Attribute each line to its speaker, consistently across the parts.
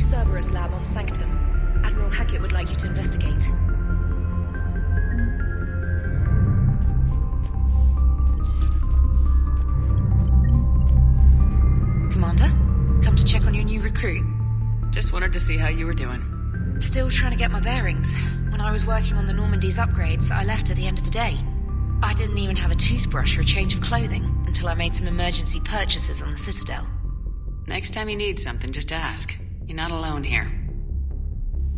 Speaker 1: Cerberus Lab on Sanctum. Admiral Hackett would like you to investigate. Commander, come to check on your new recruit.
Speaker 2: Just wanted to see how you were doing.
Speaker 1: Still trying to get my bearings. When I was working on the Normandy's upgrades, I left at the end of the day. I didn't even have a toothbrush or a change of clothing until I made some emergency purchases on the Citadel.
Speaker 2: Next time you need something, just ask. You're not alone here.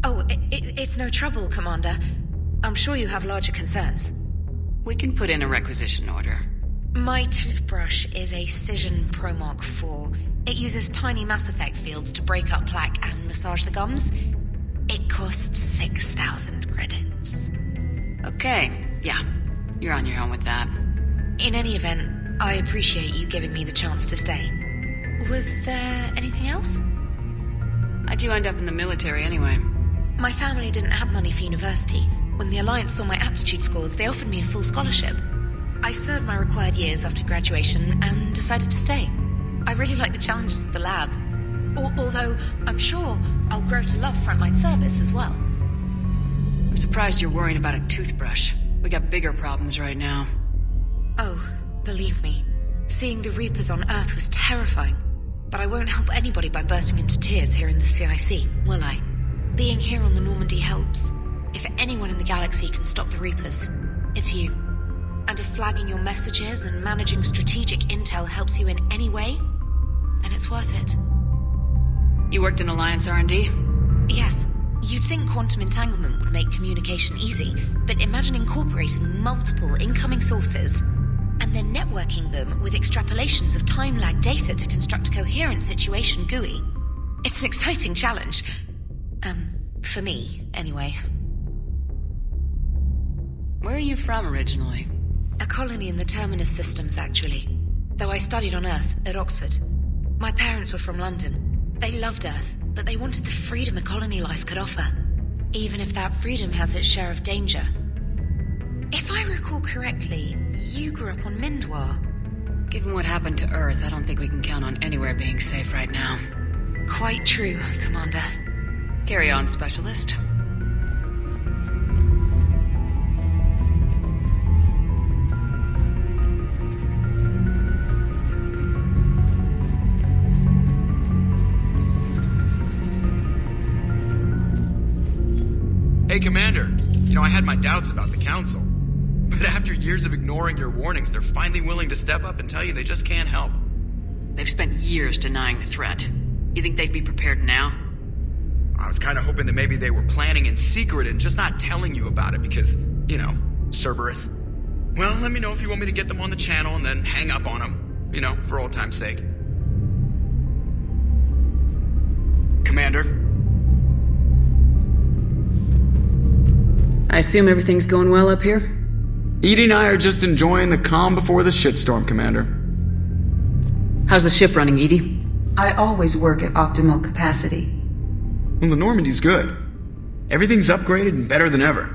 Speaker 1: Oh, it's no trouble, Commander. I'm sure you have larger concerns.
Speaker 2: We can put in a requisition order.
Speaker 1: My toothbrush is a Cision Pro Mark IV. It uses tiny Mass Effect fields to break up plaque and massage the gums. It costs 6,000 credits.
Speaker 2: Okay, yeah. You're on your own with that.
Speaker 1: In any event, I appreciate you giving me the chance to stay. Was there anything else?
Speaker 2: How'd you end up in the military anyway?
Speaker 1: My family didn't have money for university. When the Alliance saw my aptitude scores, they offered me a full scholarship. I served my required years after graduation and decided to stay. I really like the challenges of the lab. Although, I'm sure I'll grow to love frontline service as well.
Speaker 2: I'm surprised you're worrying about a toothbrush. We got bigger problems right now.
Speaker 1: Oh, believe me. Seeing the Reapers on Earth was terrifying. But I won't help anybody by bursting into tears here in the CIC, will I? Being here on the Normandy helps. If anyone in the galaxy can stop the Reapers, it's you. And if flagging your messages and managing strategic intel helps you in any way, then it's worth it.
Speaker 2: You worked in Alliance R&D?
Speaker 1: Yes. You'd think quantum entanglement would make communication easy, but imagine incorporating multiple incoming sources and then networking them with extrapolations of time-lag data to construct a coherent situation GUI. It's an exciting challenge. For me, anyway.
Speaker 2: Where are you from originally?
Speaker 1: A colony in the Terminus systems, actually. Though I studied on Earth, at Oxford. My parents were from London. They loved Earth, but they wanted the freedom a colony life could offer. Even if that freedom has its share of danger. If I recall correctly, you grew up on Mindwar.
Speaker 2: Given what happened to Earth, I don't think we can count on anywhere being safe right now.
Speaker 1: Quite true, Commander.
Speaker 2: Carry on, Specialist.
Speaker 3: Hey, Commander. I had my doubts about the Council. But after years of ignoring your warnings, they're finally willing to step up and tell you they just can't help.
Speaker 2: They've spent years denying the threat. You think they'd be prepared now?
Speaker 3: I was kind of hoping that maybe they were planning in secret and just not telling you about it because, Cerberus. Well, let me know if you want me to get them on the channel and then hang up on them, for old time's sake. Commander?
Speaker 2: I assume everything's going well up here?
Speaker 4: Edie and I are just enjoying the calm before the shitstorm, Commander.
Speaker 2: How's the ship running, Edie?
Speaker 5: I always work at optimal capacity.
Speaker 4: Well, the Normandy's good. Everything's upgraded and better than ever.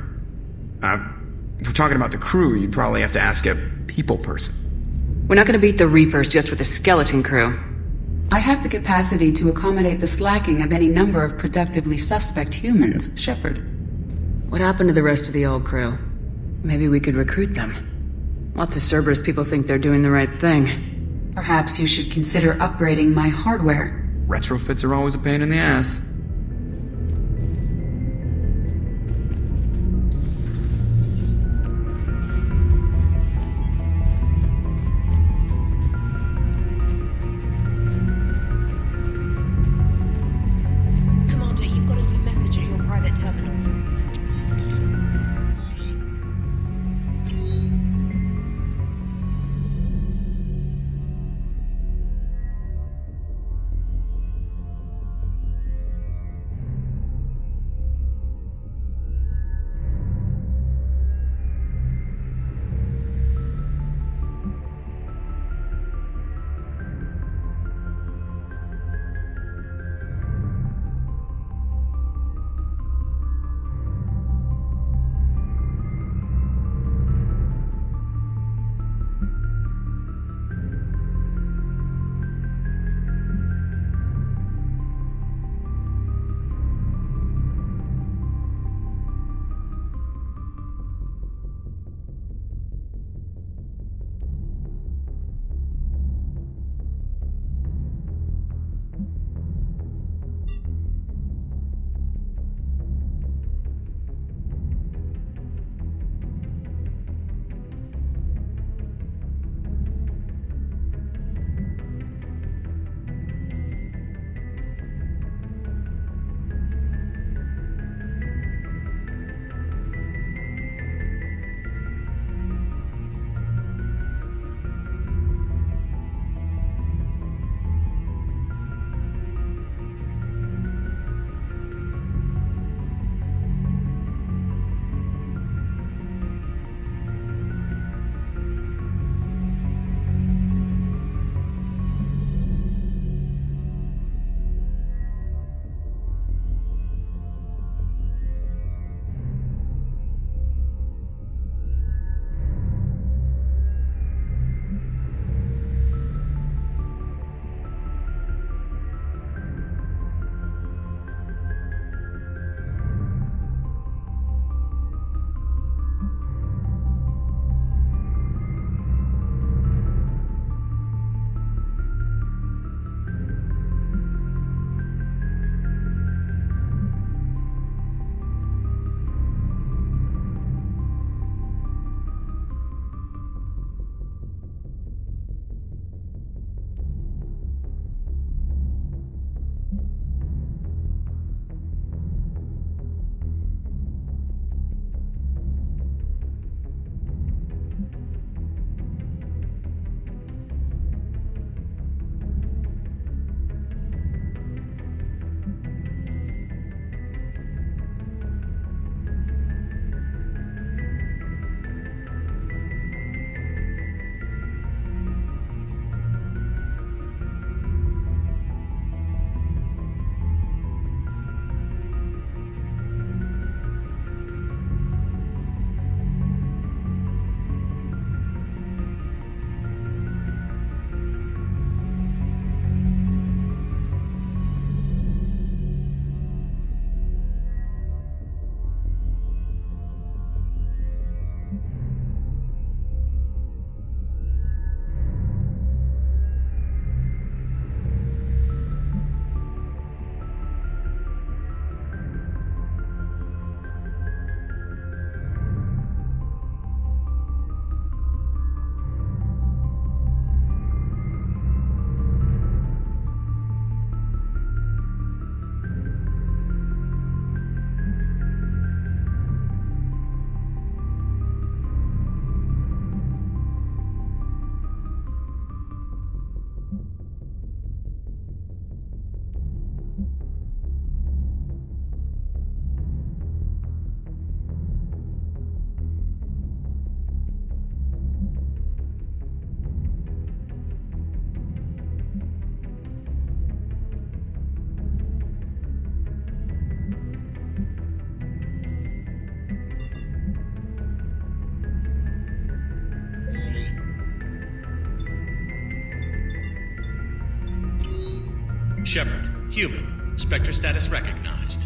Speaker 4: If we're talking about the crew, you'd probably have to ask a people person.
Speaker 2: We're not going to beat the Reapers just with a skeleton crew.
Speaker 5: I have the capacity to accommodate the slacking of any number of productively suspect humans, Shepherd.
Speaker 2: What happened to the rest of the old crew? Maybe we could recruit them. Lots of Cerberus people think they're doing the right thing.
Speaker 5: Perhaps you should consider upgrading my hardware.
Speaker 4: Retrofits are always a pain in the ass.
Speaker 1: Commander, you've got a new message at your private terminal.
Speaker 6: Shepard, human. Spectre status recognized.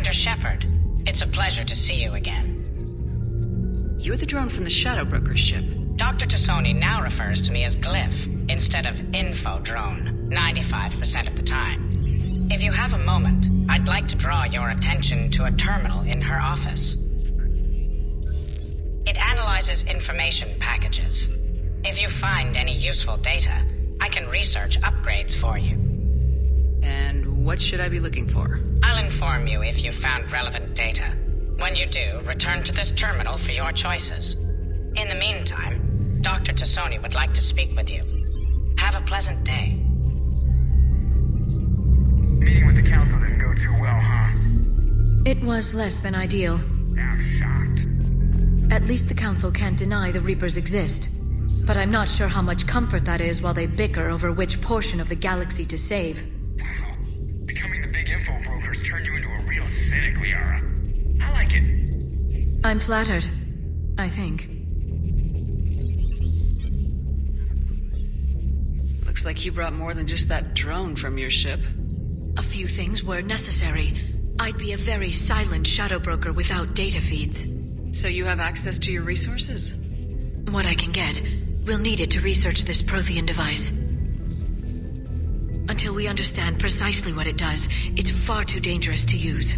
Speaker 7: Dr. Shepherd, it's a pleasure to see you again.
Speaker 2: You're the drone from the Shadow Broker's ship.
Speaker 7: Dr. Tassoni now refers to me as Glyph instead of Info Drone, 95% of the time. If you have a moment, I'd like to draw your attention to a terminal in her office. It analyzes information packages. If you find any useful data, I can research upgrades for you.
Speaker 2: And what should I be looking for?
Speaker 7: I'll inform you if you've found relevant data. When you do, return to this terminal for your choices. In the meantime, Dr. Tassoni would like to speak with you. Have a pleasant day.
Speaker 4: Meeting with the council didn't go too well, huh?
Speaker 8: It was less than ideal.
Speaker 4: I'm shocked.
Speaker 8: At least the council can't deny the Reapers exist. But I'm not sure how much comfort that is while they bicker over which portion of the galaxy to save.
Speaker 4: Wow. Becoming the big info broker's turned you into a real cynic, Liara. I like it.
Speaker 8: I'm flattered. I think.
Speaker 2: Looks like you brought more than just that drone from your ship.
Speaker 8: A few things were necessary. I'd be a very silent shadow broker without data feeds.
Speaker 2: So you have access to your resources?
Speaker 8: What I can get. We'll need it to research this Prothean device. Until we understand precisely what it does, it's far too dangerous to use.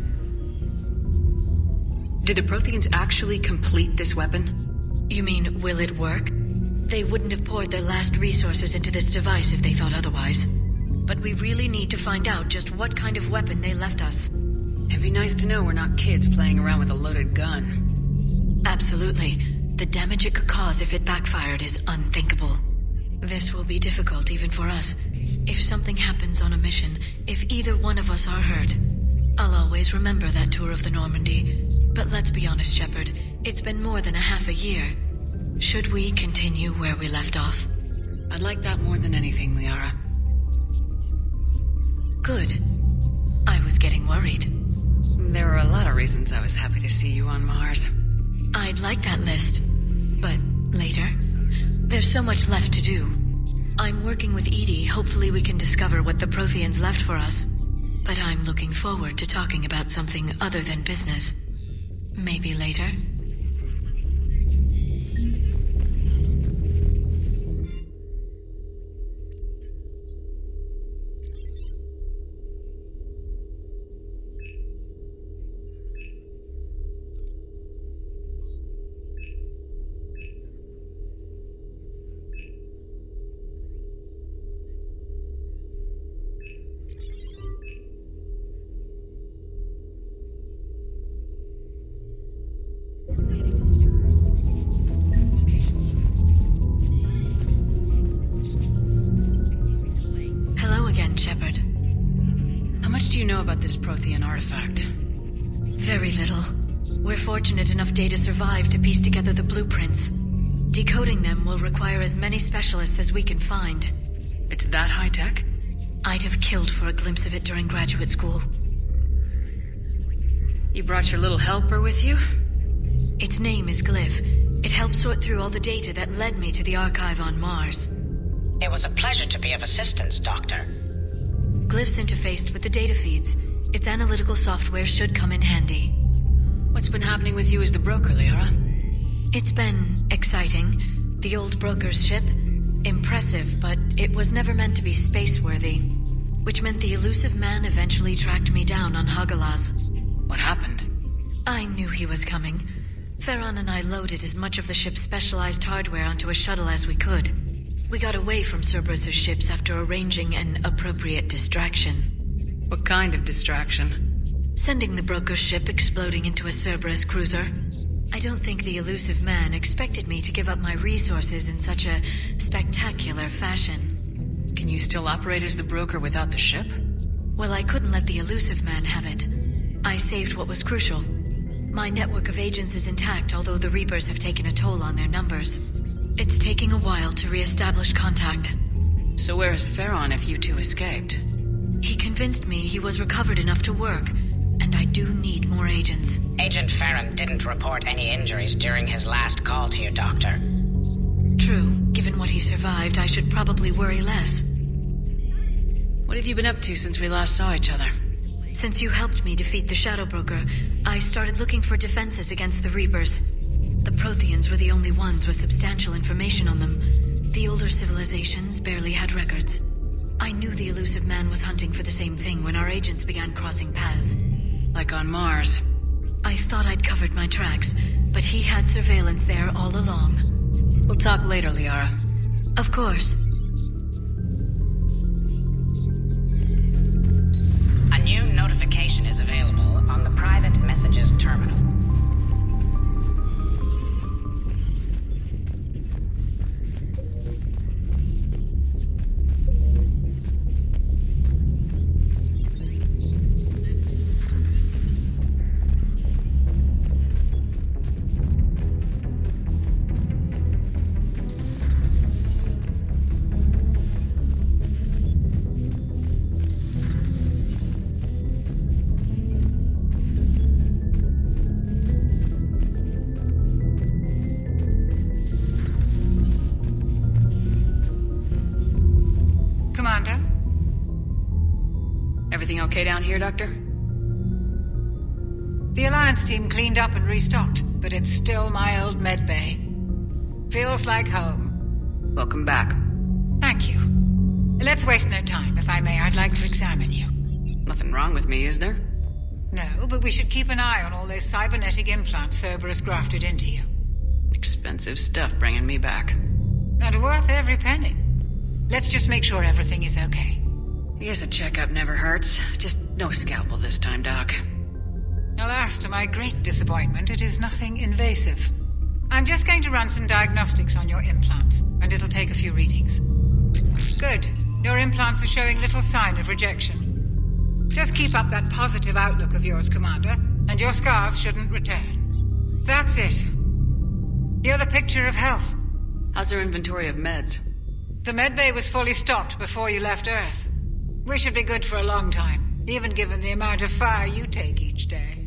Speaker 2: Did the Protheans actually complete this weapon?
Speaker 8: You mean, will it work? They wouldn't have poured their last resources into this device if they thought otherwise. But we really need to find out just what kind of weapon they left us.
Speaker 2: It'd be nice to know we're not kids playing around with a loaded gun.
Speaker 8: Absolutely. The damage it could cause if it backfired is unthinkable. This will be difficult even for us. If something happens on a mission, if either one of us are hurt, I'll always remember that tour of the Normandy. But let's be honest, Shepard, it's been more than a half a year. Should we continue where we left off?
Speaker 2: I'd like that more than anything, Liara.
Speaker 8: Good. I was getting worried.
Speaker 2: There were a lot of reasons I was happy to see you on Mars.
Speaker 8: I'd like that list. But later? There's so much left to do. I'm working with Edie. Hopefully we can discover what the Protheans left for us. But I'm looking forward to talking about something other than business. Maybe later? Shepard.
Speaker 2: How much do you know about this Prothean artifact?
Speaker 8: Very little. We're fortunate enough Data survived to piece together the blueprints. Decoding them will require as many specialists as we can find.
Speaker 2: It's that high-tech?
Speaker 8: I'd have killed for a glimpse of it during graduate school.
Speaker 2: You brought your little helper with you?
Speaker 8: Its name is Glyph. It helped sort through all the data that led me to the archive on Mars.
Speaker 7: It was a pleasure to be of assistance, Doctor.
Speaker 8: Glyph's interfaced with the data feeds. Its analytical software should come in handy.
Speaker 2: What's been happening with you as the broker, Liara?
Speaker 8: It's been exciting. The old broker's ship? Impressive, but it was never meant to be space-worthy. Which meant the elusive man eventually tracked me down on Hagalaz.
Speaker 2: What happened?
Speaker 8: I knew he was coming. Farron and I loaded as much of the ship's specialized hardware onto a shuttle as we could. We got away from Cerberus's ships after arranging an appropriate distraction.
Speaker 2: What kind of distraction?
Speaker 8: Sending the broker's ship exploding into a Cerberus cruiser. I don't think the elusive man expected me to give up my resources in such a spectacular fashion.
Speaker 2: Can you still operate as the broker without the ship?
Speaker 8: Well, I couldn't let the elusive man have it. I saved what was crucial. My network of agents is intact, although the Reapers have taken a toll on their numbers. It's taking a while to re-establish contact.
Speaker 2: So where is Farron if you two escaped?
Speaker 8: He convinced me he was recovered enough to work, and I do need more agents.
Speaker 7: Agent Farron didn't report any injuries during his last call to you, Doctor.
Speaker 8: True. Given what he survived, I should probably worry less.
Speaker 2: What have you been up to since we last saw each other?
Speaker 8: Since you helped me defeat the Shadow Broker, I started looking for defenses against the Reapers. The Protheans were the only ones with substantial information on them. The older civilizations barely had records. I knew the elusive man was hunting for the same thing when our agents began crossing paths.
Speaker 2: Like on Mars.
Speaker 8: I thought I'd covered my tracks, but he had surveillance there all along.
Speaker 2: We'll talk later, Liara.
Speaker 8: Of course.
Speaker 7: A new notification is available on the private messages terminal.
Speaker 2: Everything okay down here, Doctor?
Speaker 9: The Alliance team cleaned up and restocked, but it's still my old medbay. Feels like home.
Speaker 2: Welcome back.
Speaker 9: Thank you. Let's waste no time. If I may, I'd like to examine you.
Speaker 2: Nothing wrong with me, is there?
Speaker 9: No, but we should keep an eye on all those cybernetic implants Cerberus grafted into you.
Speaker 2: Expensive stuff bringing me back.
Speaker 9: And worth every penny. Let's just make sure everything is okay.
Speaker 2: I guess a checkup never hurts. Just no scalpel this time, Doc.
Speaker 9: Alas, to my great disappointment, it is nothing invasive. I'm just going to run some diagnostics on your implants, and it'll take a few readings. Good. Your implants are showing little sign of rejection. Just keep up that positive outlook of yours, Commander, and your scars shouldn't return. That's it. You're the picture of health.
Speaker 2: How's our inventory of meds?
Speaker 9: The medbay was fully stocked before you left Earth. We should be good for a long time, even given the amount of fire you take each day.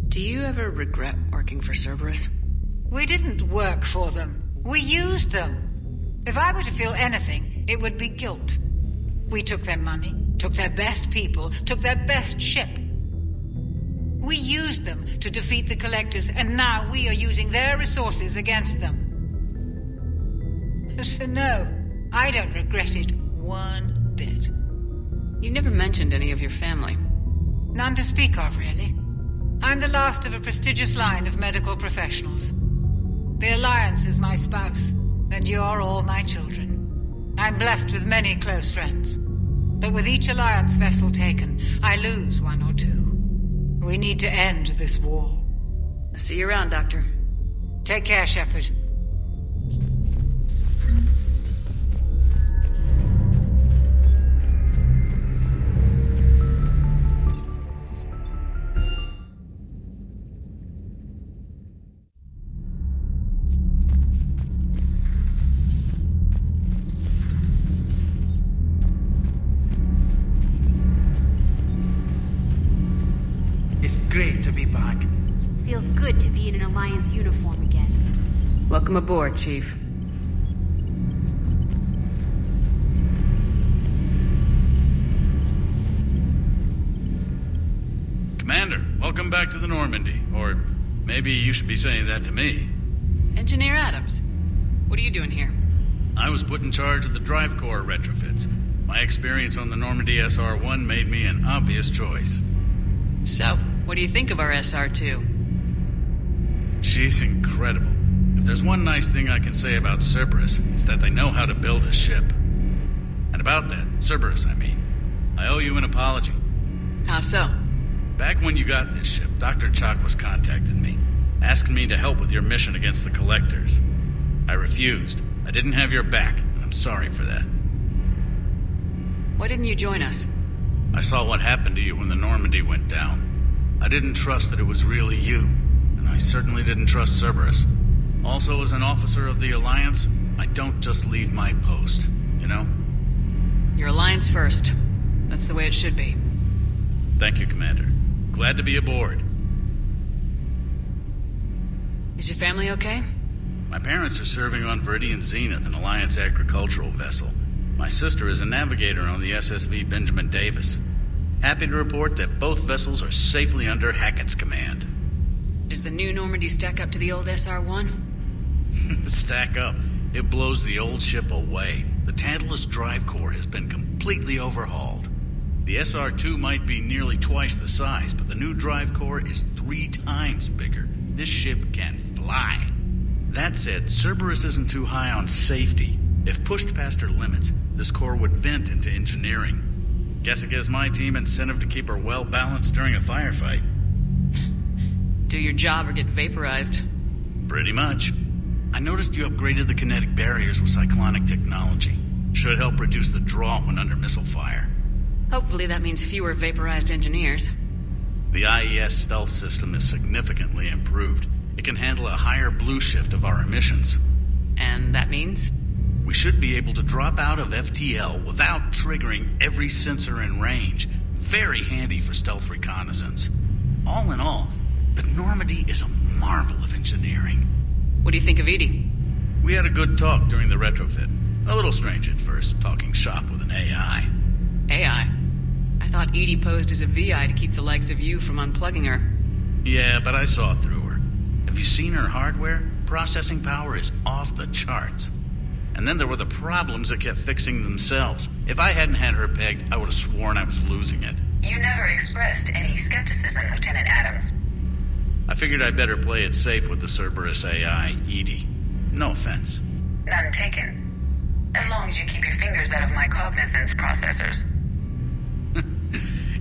Speaker 2: Do you ever regret working for Cerberus?
Speaker 9: We didn't work for them. We used them. If I were to feel anything, it would be guilt. We took their money, took their best people, took their best ship. We used them to defeat the Collectors, and now we are using their resources against them. So no, I don't regret it one bit.
Speaker 2: You never mentioned any of your family.
Speaker 9: None to speak of, really. I'm the last of a prestigious line of medical professionals. The Alliance is my spouse, and you're all my children. I'm blessed with many close friends. But with each Alliance vessel taken, I lose one or two. We need to end this war.
Speaker 2: I'll see you around, Doctor.
Speaker 9: Take care, Shepard.
Speaker 10: It's great to be back.
Speaker 11: Feels good to be in an Alliance uniform again.
Speaker 2: Welcome aboard, Chief.
Speaker 12: Commander, welcome back to the Normandy. Or maybe you should be saying that to me.
Speaker 2: Engineer Adams, what are you doing here?
Speaker 12: I was put in charge of the drive core retrofits. My experience on the Normandy SR-1 made me an obvious choice.
Speaker 2: So, what do you think of our SR-2?
Speaker 12: She's incredible. If there's one nice thing I can say about Cerberus, it's that they know how to build a ship. And about that, Cerberus, I mean, I owe you an apology.
Speaker 2: How so?
Speaker 12: Back when you got this ship, Dr. Chakwas contacted me, asking me to help with your mission against the Collectors. I refused. I didn't have your back, and I'm sorry for that.
Speaker 2: Why didn't you join us?
Speaker 12: I saw what happened to you when the Normandy went down. I didn't trust that it was really you, and I certainly didn't trust Cerberus. Also, as an officer of the Alliance, I don't just leave my post, you know?
Speaker 2: Your Alliance first. That's the way it should be.
Speaker 12: Thank you, Commander. Glad to be aboard.
Speaker 2: Is your family okay?
Speaker 12: My parents are serving on Viridian Zenith, an Alliance agricultural vessel. My sister is a navigator on the SSV Benjamin Davis. Happy to report that both vessels are safely under Hackett's command.
Speaker 2: Does the new Normandy stack up to the old SR-1?
Speaker 12: Stack up. It blows the old ship away. The Tantalus drive core has been completely overhauled. The SR-2 might be nearly twice the size, but the new drive core is 3 times bigger. This ship can fly. That said, Cerberus isn't too high on safety. If pushed past her limits, this core would vent into engineering. Guess it gives my team incentive to keep her well balanced during a firefight.
Speaker 2: Do your job or get vaporized.
Speaker 12: Pretty much. I noticed you upgraded the kinetic barriers with cyclonic technology. Should help reduce the draw when under missile fire.
Speaker 2: Hopefully that means fewer vaporized engineers.
Speaker 12: The IES stealth system is significantly improved. It can handle a higher blue shift of our emissions.
Speaker 2: And that means?
Speaker 12: We should be able to drop out of FTL without triggering every sensor in range. Very handy for stealth reconnaissance. All in all, the Normandy is a marvel of engineering.
Speaker 2: What do you think of Edie?
Speaker 12: We had a good talk during the retrofit. A little strange at first, talking shop with an AI.
Speaker 2: AI? I thought Edie posed as a VI to keep the likes of you from unplugging her.
Speaker 12: Yeah, but I saw through her. Have you seen her hardware? Processing power is off the charts. And then there were the problems that kept fixing themselves. If I hadn't had her pegged, I would have sworn I was losing it.
Speaker 5: You never expressed any skepticism, Lieutenant Adams.
Speaker 12: I figured I'd better play it safe with the Cerberus AI, Edie. No offense.
Speaker 5: None taken. As long as you keep your fingers out of my cognizance processors.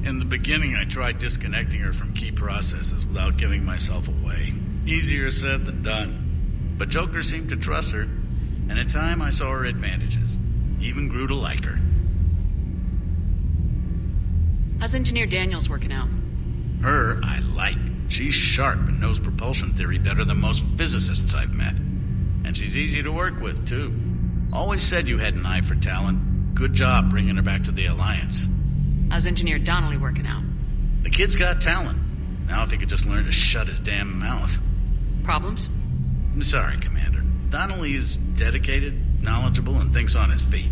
Speaker 12: In the beginning, I tried disconnecting her from key processes without giving myself away. Easier said than done. But Joker seemed to trust her, and in time I saw her advantages. Even grew to like her.
Speaker 2: How's Engineer Daniels working out?
Speaker 12: Her, I like. She's sharp and knows propulsion theory better than most physicists I've met. And she's easy to work with, too. Always said you had an eye for talent. Good job bringing her back to the Alliance.
Speaker 2: How's Engineer Donnely working out?
Speaker 12: The kid's got talent. Now if he could just learn to shut his damn mouth.
Speaker 2: Problems?
Speaker 12: I'm sorry, Commander. Donnely is dedicated, knowledgeable, and thinks on his feet.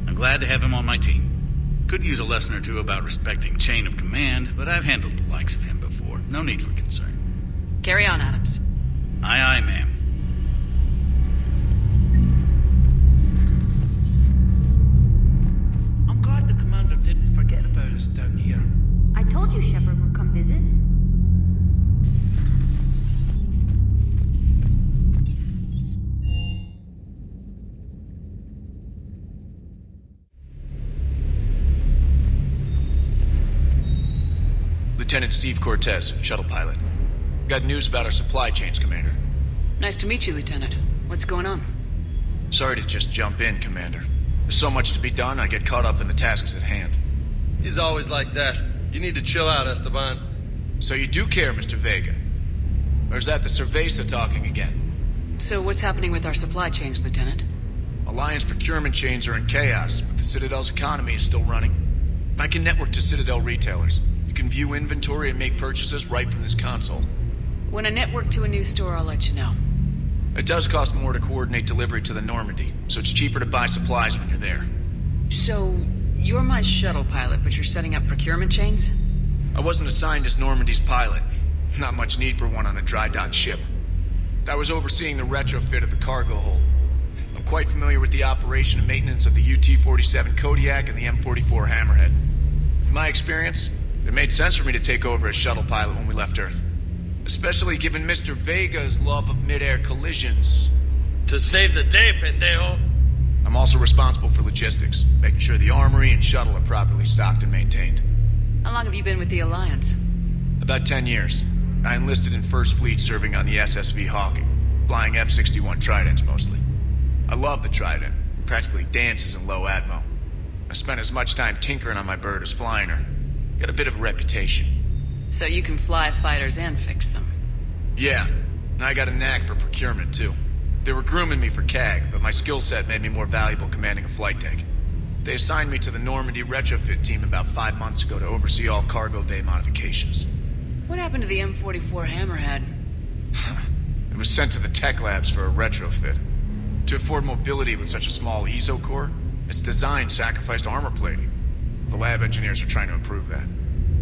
Speaker 12: I'm glad to have him on my team. Could use a lesson or two about respecting chain of command, but I've handled the likes of him before. No need for concern.
Speaker 2: Carry on, Adams.
Speaker 12: Aye, aye, ma'am.
Speaker 10: I'm glad the commander didn't forget about us down here.
Speaker 11: I told you Shepard would come visit.
Speaker 13: Lieutenant Steve Cortez, shuttle pilot. Got news about our supply chains, Commander.
Speaker 2: Nice to meet you, Lieutenant. What's going on?
Speaker 13: Sorry to just jump in, Commander. There's so much to be done, I get caught up in the tasks at hand.
Speaker 14: He's always like that. You need to chill out, Esteban.
Speaker 13: So you do care, Mr. Vega? Or is that the Cerveza talking again?
Speaker 2: So what's happening with our supply chains, Lieutenant?
Speaker 13: Alliance procurement chains are in chaos, but the Citadel's economy is still running. I can network to Citadel retailers. You can view inventory and make purchases right from this console.
Speaker 2: When I network to a new store, I'll let you know.
Speaker 13: It does cost more to coordinate delivery to the Normandy, so it's cheaper to buy supplies when you're there.
Speaker 2: So, you're my shuttle pilot, but you're setting up procurement chains?
Speaker 13: I wasn't assigned as Normandy's pilot. Not much need for one on a dry dock ship. I was overseeing the retrofit of the cargo hold. I'm quite familiar with the operation and maintenance of the UT-47 Kodiak and the M44 Hammerhead. In my experience, it made sense for me to take over as shuttle pilot when we left Earth. Especially given Mr. Vega's love of mid-air collisions.
Speaker 14: To save the day, pendejo.
Speaker 13: I'm also responsible for logistics, making sure the armory and shuttle are properly stocked and maintained.
Speaker 2: How long have you been with the Alliance?
Speaker 13: About 10 years. I enlisted in First Fleet serving on the SSV Hawking, flying F-61 Tridents mostly. I love the Trident. It practically dances in low atmo. I spent as much time tinkering on my bird as flying her. Got a bit of a reputation.
Speaker 2: So you can fly fighters and fix them?
Speaker 13: Yeah, and I got a knack for procurement too. They were grooming me for CAG, but my skill set made me more valuable commanding a flight deck. They assigned me to the Normandy retrofit team about 5 months ago to oversee all cargo bay modifications.
Speaker 2: What happened to the M44 Hammerhead?
Speaker 13: It was sent to the tech labs for a retrofit. To afford mobility with such a small ESO core, its design sacrificed armor plating. The lab engineers are trying to improve that.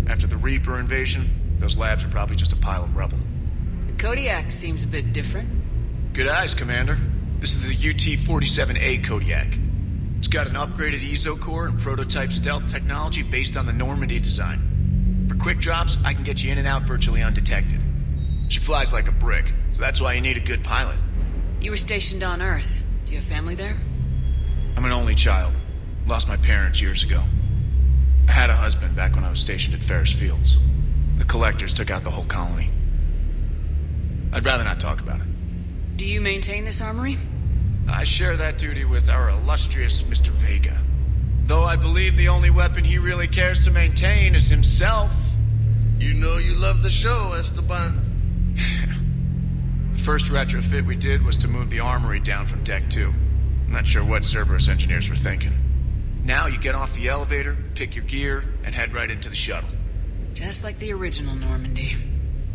Speaker 13: After the Reaper invasion, those labs are probably just a pile of rubble.
Speaker 2: The Kodiak seems a bit different.
Speaker 13: Good eyes, Commander. This is the UT-47A Kodiak. It's got an upgraded ESO core and prototype stealth technology based on the Normandy design. For quick drops, I can get you in and out virtually undetected. She flies like a brick, so that's why you need a good pilot.
Speaker 2: You were stationed on Earth. Do you have family there?
Speaker 13: I'm an only child. Lost my parents years ago. I had a husband back when I was stationed at Ferris Fields. The Collectors took out the whole colony. I'd rather not talk about it.
Speaker 2: Do you maintain this armory?
Speaker 13: I share that duty with our illustrious Mr. Vega. Though I believe the only weapon he really cares to maintain is himself.
Speaker 14: You know you love the show, Esteban.
Speaker 13: The first retrofit we did was to move the armory down from Deck 2. I'm not sure what Cerberus engineers were thinking. Now you get off the elevator, pick your gear, and head right into the shuttle.
Speaker 2: Just like the original Normandy.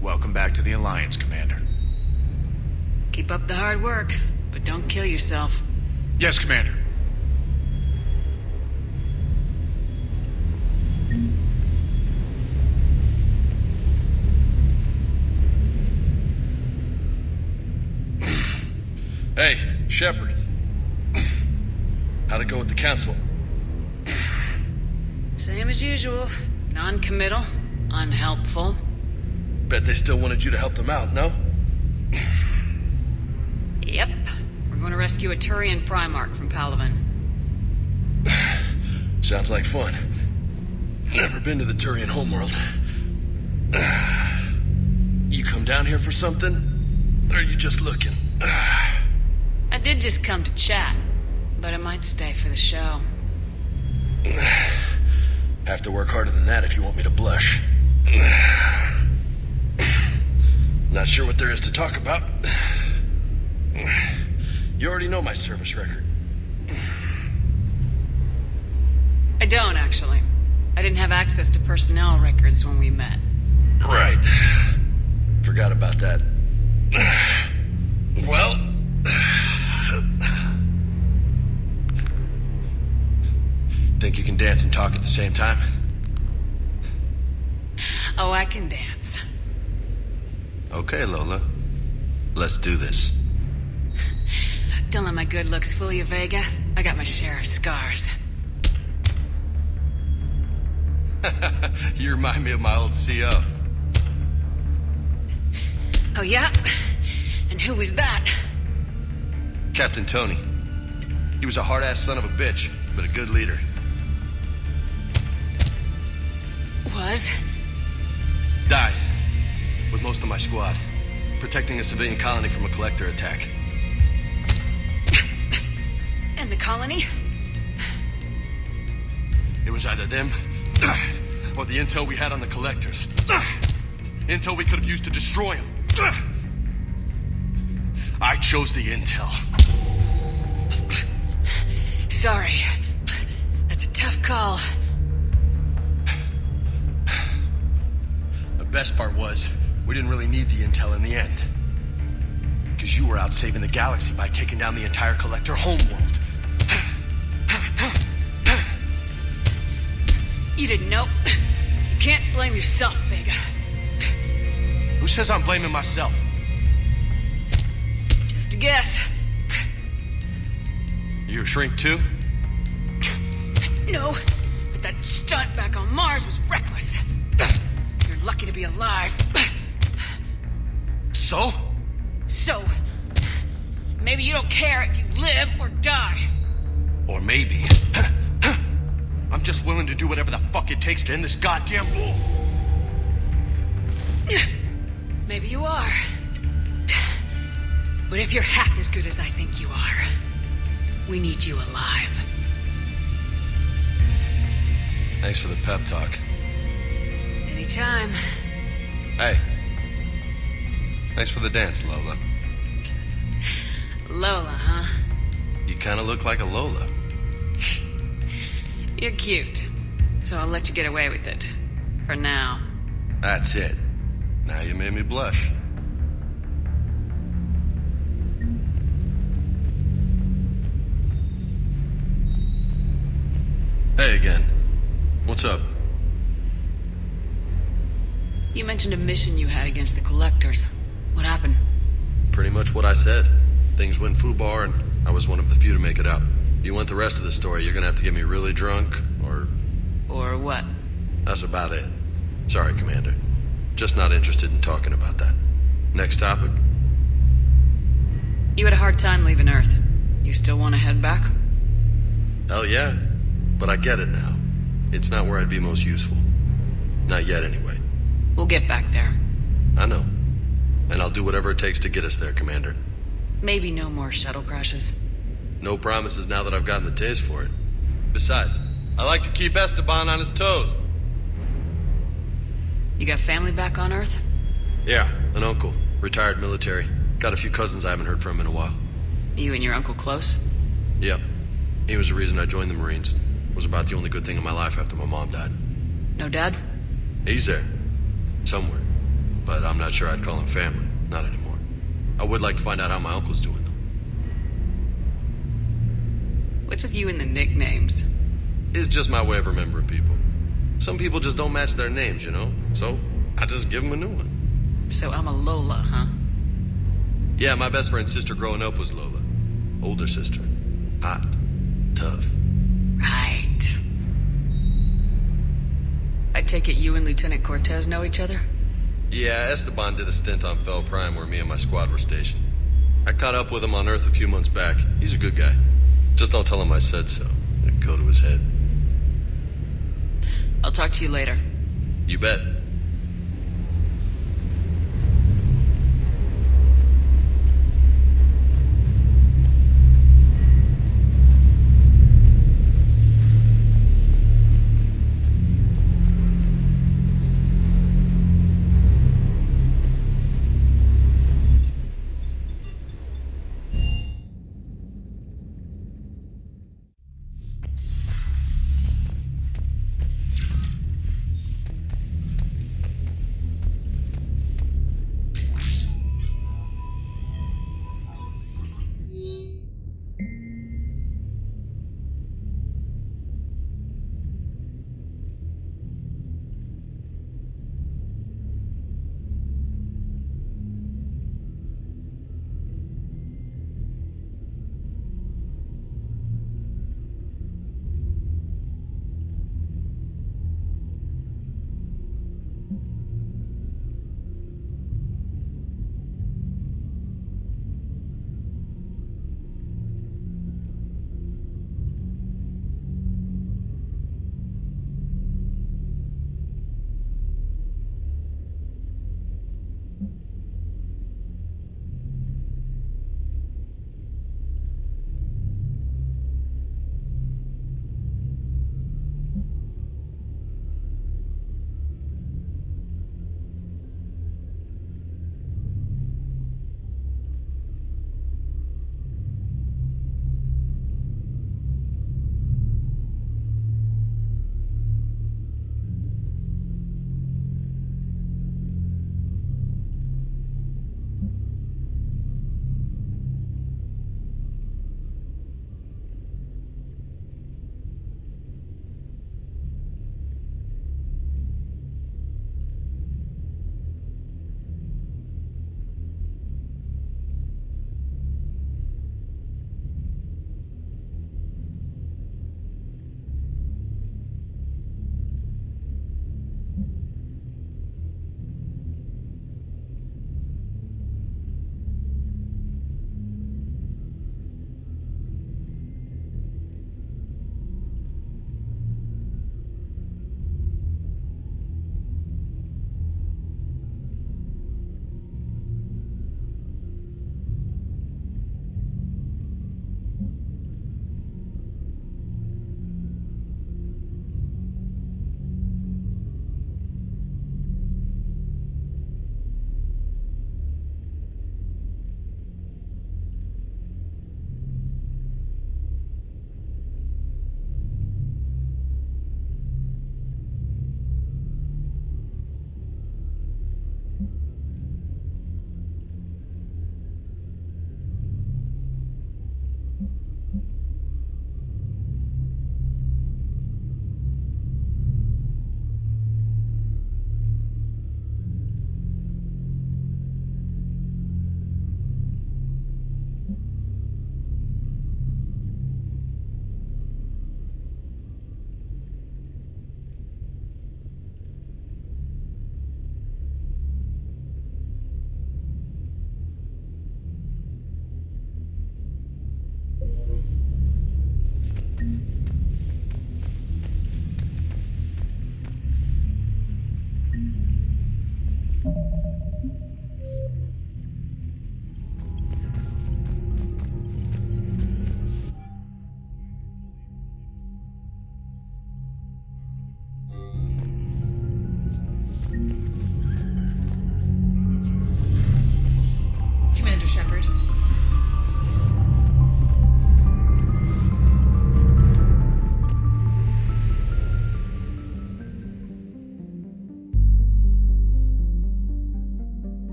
Speaker 13: Welcome back to the Alliance, Commander.
Speaker 2: Keep up the hard work, but don't kill yourself.
Speaker 13: Yes, Commander.
Speaker 14: Hey, Shepherd. How'd it go with the council?
Speaker 2: Same as usual. Non-committal, unhelpful.
Speaker 14: Bet they still wanted you to help them out, no?
Speaker 2: Yep. We're going to rescue a Turian Primarch from Palaven.
Speaker 14: Sounds like fun. Never been to the Turian homeworld. You come down here for something? Or are you just looking?
Speaker 2: I did just come to chat, but I might stay for the show.
Speaker 14: Have to work harder than that if you want me to blush. Not sure what there is to talk about. You already know my service record.
Speaker 2: I don't, actually. I didn't have access to personnel records when we met.
Speaker 14: Right. Forgot about that. Well... Think you can dance and talk at the same time?
Speaker 2: Oh, I can dance.
Speaker 14: Okay, Lola. Let's do this.
Speaker 2: Don't let my good looks fool you, Vega. I got my share of scars.
Speaker 14: You remind me of my old CO.
Speaker 2: Oh, yeah? And who was that?
Speaker 14: Captain Tony. He was a hard-ass son of a bitch, but a good leader.
Speaker 2: Was?
Speaker 14: Died. With most of my squad. Protecting a civilian colony from a collector attack.
Speaker 2: And the colony?
Speaker 14: It was either them, or the intel we had on the collectors. Intel we could have used to destroy them. I chose the intel.
Speaker 2: Sorry. That's a tough call.
Speaker 14: The best part was, we didn't really need the intel in the end. Because you were out saving the galaxy by taking down the entire collector homeworld.
Speaker 2: You didn't know. You can't blame yourself, Vega.
Speaker 14: Who says I'm blaming myself?
Speaker 2: Just a guess.
Speaker 14: You a shrink too?
Speaker 2: No, but that stunt back on Mars was reckless. You're lucky to be alive.
Speaker 14: So?
Speaker 2: So, maybe you don't care if you live or die.
Speaker 14: Or maybe... I'm just willing to do whatever the fuck it takes to end this goddamn war.
Speaker 2: Maybe you are. But if you're half as good as I think you are, we need you alive.
Speaker 14: Thanks for the pep talk.
Speaker 2: Anytime.
Speaker 14: Hey. Thanks for the dance, Lola.
Speaker 2: Lola, huh?
Speaker 14: You kinda look like a Lola.
Speaker 2: You're cute, so I'll let you get away with it. For now.
Speaker 14: That's it. Now you made me blush. Hey again. What's up?
Speaker 2: You mentioned a mission you had against the Collectors. What happened?
Speaker 14: Pretty much what I said. Things went foobar, and I was one of the few to make it out. If you want the rest of the story, you're gonna have to get me really drunk, or...
Speaker 2: Or what?
Speaker 14: That's about it. Sorry, Commander. Just not interested in talking about that. Next topic?
Speaker 2: You had a hard time leaving Earth. You still want to head back?
Speaker 14: Hell yeah. But I get it now. It's not where I'd be most useful. Not yet, anyway.
Speaker 2: We'll get back there.
Speaker 14: I know. And I'll do whatever it takes to get us there, Commander.
Speaker 2: Maybe no more shuttle crashes.
Speaker 14: No promises now that I've gotten the taste for it. Besides, I like to keep Esteban on his toes.
Speaker 2: You got family back on Earth?
Speaker 14: Yeah, an uncle. Retired military. Got a few cousins I haven't heard from in a while.
Speaker 2: You and your uncle close?
Speaker 14: Yep. He was the reason I joined the Marines. Was about the only good thing in my life after my mom died.
Speaker 2: No dad?
Speaker 14: He's there. Somewhere. But I'm not sure I'd call him family. Not anymore. I would like to find out how my uncle's doing, though.
Speaker 2: What's with you and the nicknames?
Speaker 14: It's just my way of remembering people. Some people just don't match their names, you know? So, I just give them a new one.
Speaker 2: So I'm a Lola, huh?
Speaker 14: Yeah, my best friend's sister growing up was Lola. Older sister. Hot. Tough.
Speaker 2: Right. I take it you and Lieutenant Cortez know each other?
Speaker 14: Yeah, Esteban did a stint on Fel Prime where me and my squad were stationed. I caught up with him on Earth a few months back. He's a good guy. Just don't tell him I said so. It'd go to his head.
Speaker 2: I'll talk to you later.
Speaker 14: You bet.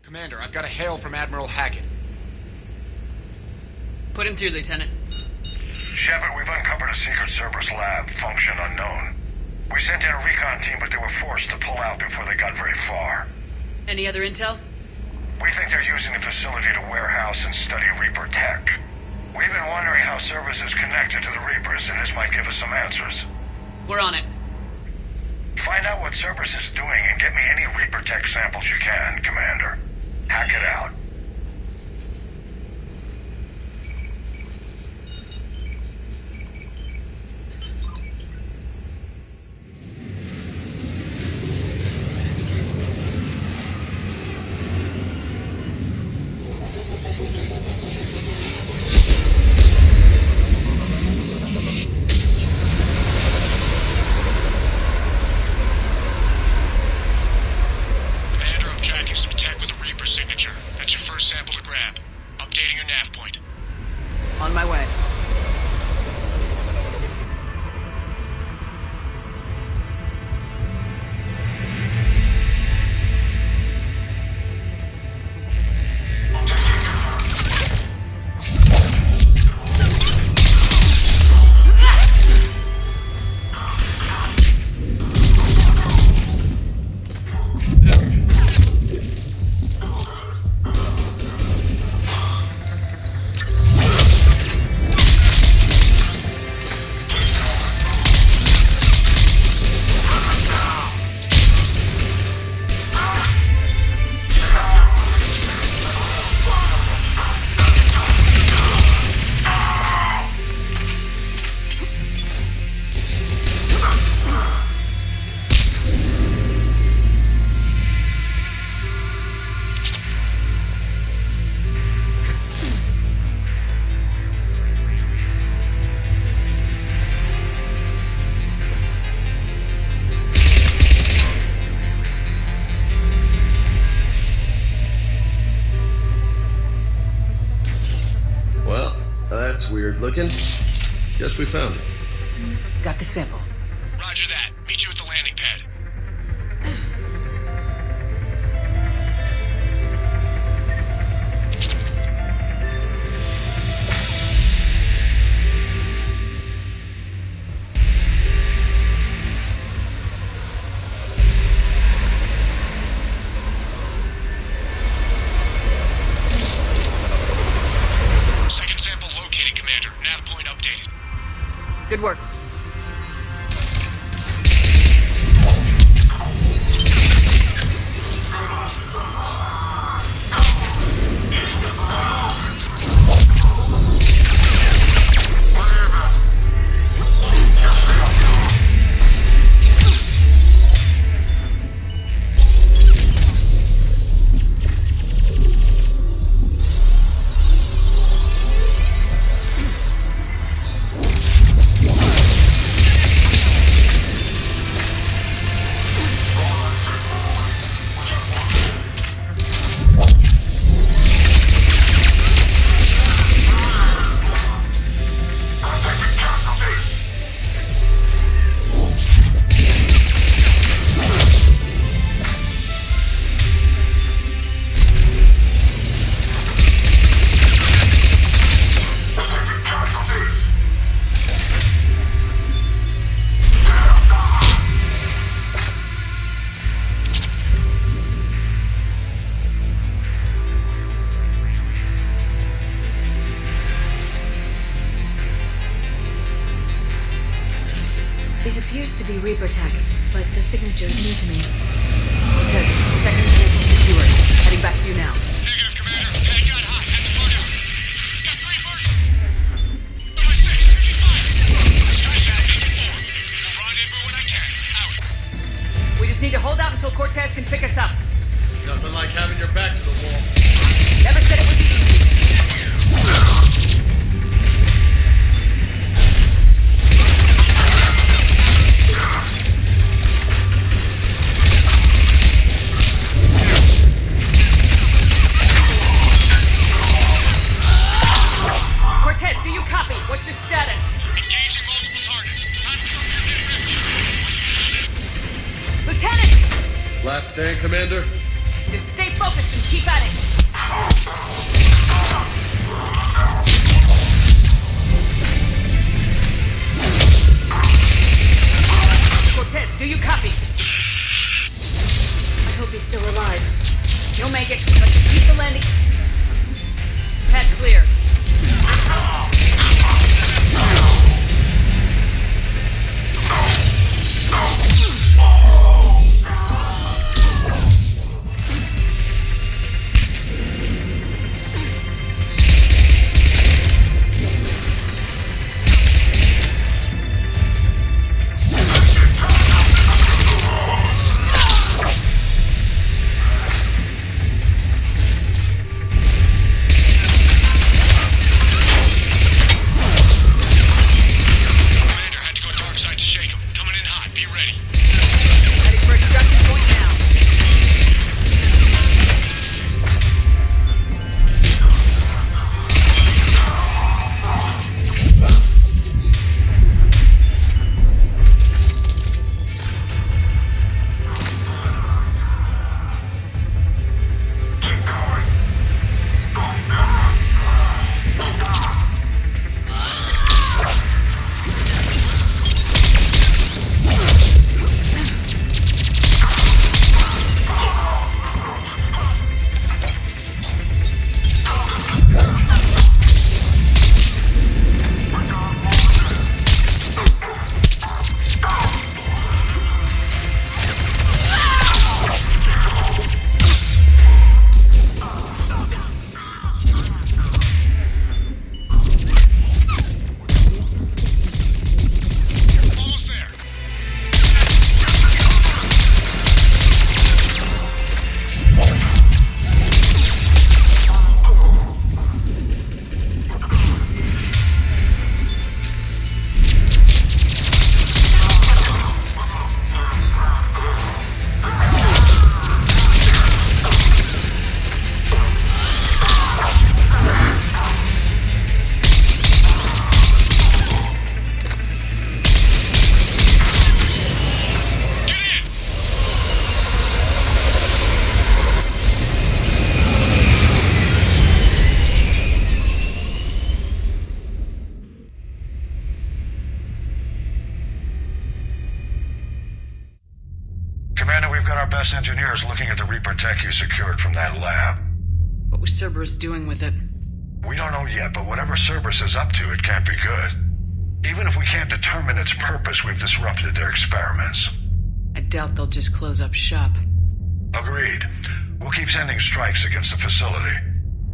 Speaker 13: Commander, I've got a hail from Admiral Hackett.
Speaker 2: Put him through, Lieutenant.
Speaker 15: Shepard, we've uncovered a secret Cerberus Lab, function unknown. We sent in a recon team, but they were forced to pull out before they got very far.
Speaker 2: Any other intel?
Speaker 15: We think they're using the facility to warehouse and study Reaper tech. We've been wondering how Cerberus is connected to the Reapers, and this might give us some answers.
Speaker 2: We're on it.
Speaker 15: Find out what Cerberus is doing and get me any Reaper tech samples you can, Commander. Hack it out.
Speaker 2: On my way.
Speaker 14: Weird looking. Guess we found it.
Speaker 2: Got the sample.
Speaker 13: Roger that. Meet you at the landing pad.
Speaker 2: Good work.
Speaker 8: Reaper tech, but the signature's new to me.
Speaker 2: Cortez, second vehicle secured. Heading back to you now.
Speaker 15: Negative, Commander. Head got hot. Had to plug out. Got 3 birds. Number 6, 55. Skyshot 54. Rendezvous when I can. Out.
Speaker 2: We just need to hold out until Cortez can pick us up.
Speaker 14: Nothing like having your back to the wall.
Speaker 2: Never said it would be easy. Cortez, do you copy? What's your status?
Speaker 15: Engaging multiple targets. Time for some of your getting rescued.
Speaker 2: Lieutenant!
Speaker 14: Last stand, Commander.
Speaker 2: Just stay focused and keep at it. Cortez, do you copy?
Speaker 8: I hope he's still alive.
Speaker 2: You'll make it. Let's just keep the landing pad clear.
Speaker 15: Commander, we've got our best engineers looking at the Reaper tech you secured from that lab.
Speaker 2: What was Cerberus doing with it?
Speaker 15: We don't know yet, but whatever Cerberus is up to, it can't be good. Even if we can't determine its purpose, we've disrupted their experiments.
Speaker 2: I doubt they'll just close up shop.
Speaker 15: Agreed. We'll keep sending strikes against the facility.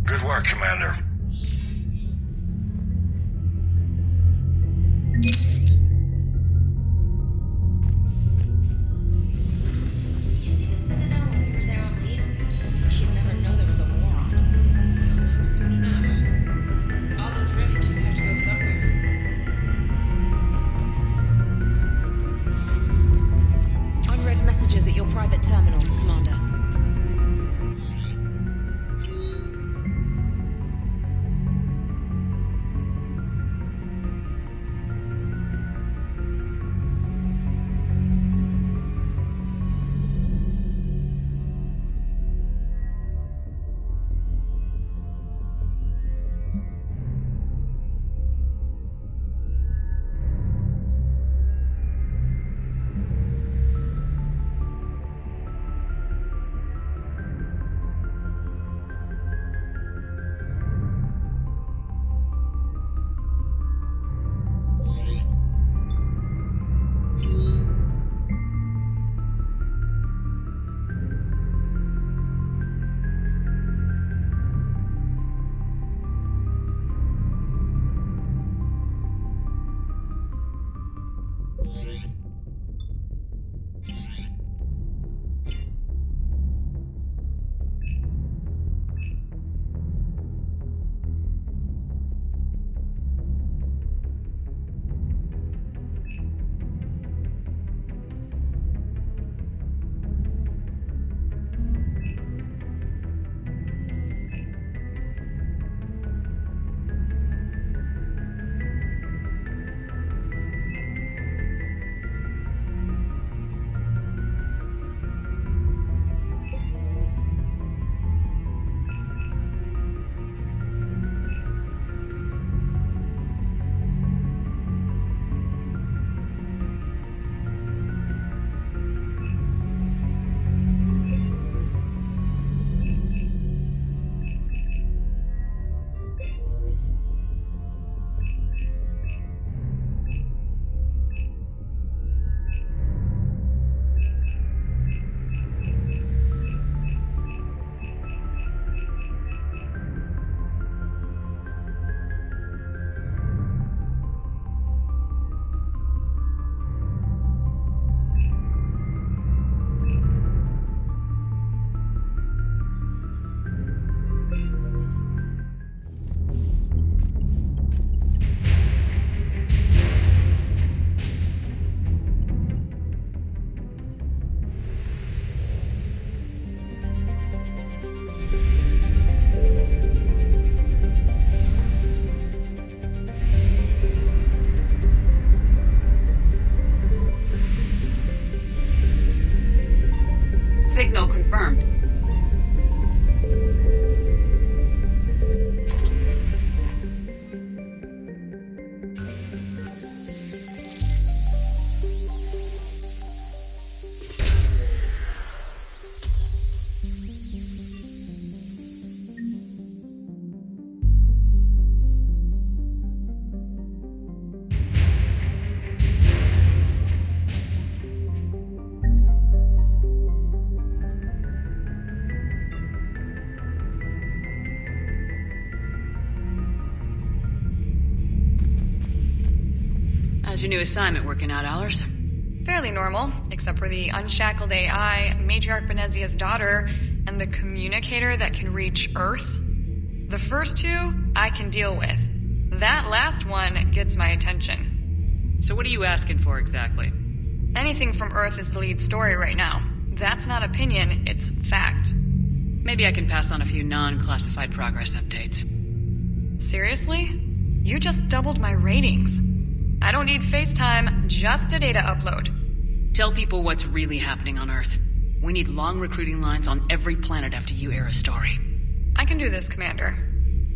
Speaker 15: Good work, Commander.
Speaker 1: Messages at your private terminal, Commander.
Speaker 5: Signal confirmed.
Speaker 2: How's your new assignment working out, Allers?
Speaker 16: Fairly normal, except for the unshackled AI, Matriarch Benezia's daughter, and the communicator that can reach Earth. The first two, I can deal with. That last one gets my attention.
Speaker 2: So what are you asking for exactly?
Speaker 16: Anything from Earth is the lead story right now. That's not opinion, it's fact.
Speaker 2: Maybe I can pass on a few non-classified progress updates.
Speaker 16: Seriously? You just doubled my ratings. I don't need FaceTime, just a data upload.
Speaker 2: Tell people what's really happening on Earth. We need long recruiting lines on every planet after you air a story.
Speaker 16: I can do this, Commander.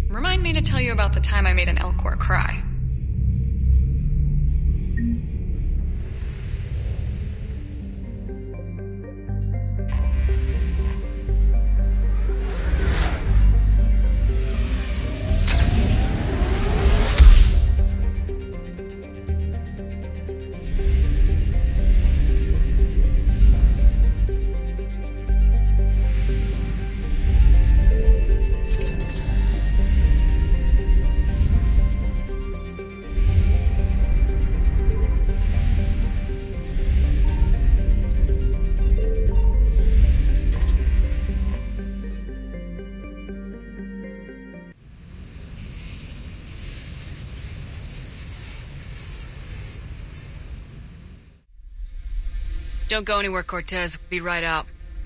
Speaker 16: Remind me to tell you about the time I made an Elcor cry.
Speaker 2: Don't go anywhere, Cortez. Be right out.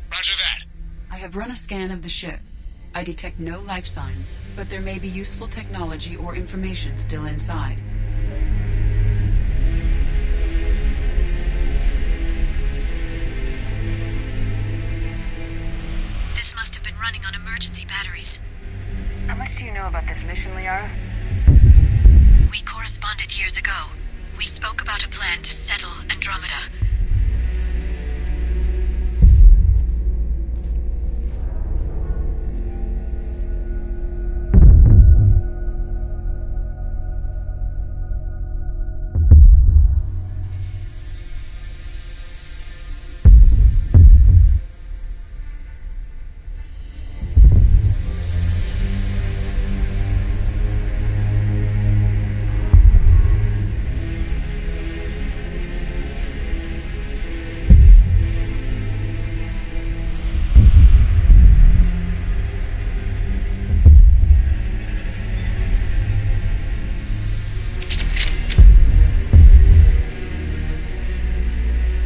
Speaker 15: Roger that.
Speaker 5: I have run a scan of the ship. I detect no life signs, but there may be useful technology or information still inside.
Speaker 8: This must have been running on emergency batteries.
Speaker 17: How much do you know about this mission, Liara?
Speaker 8: We corresponded years ago. We spoke about a plan to settle Andromeda.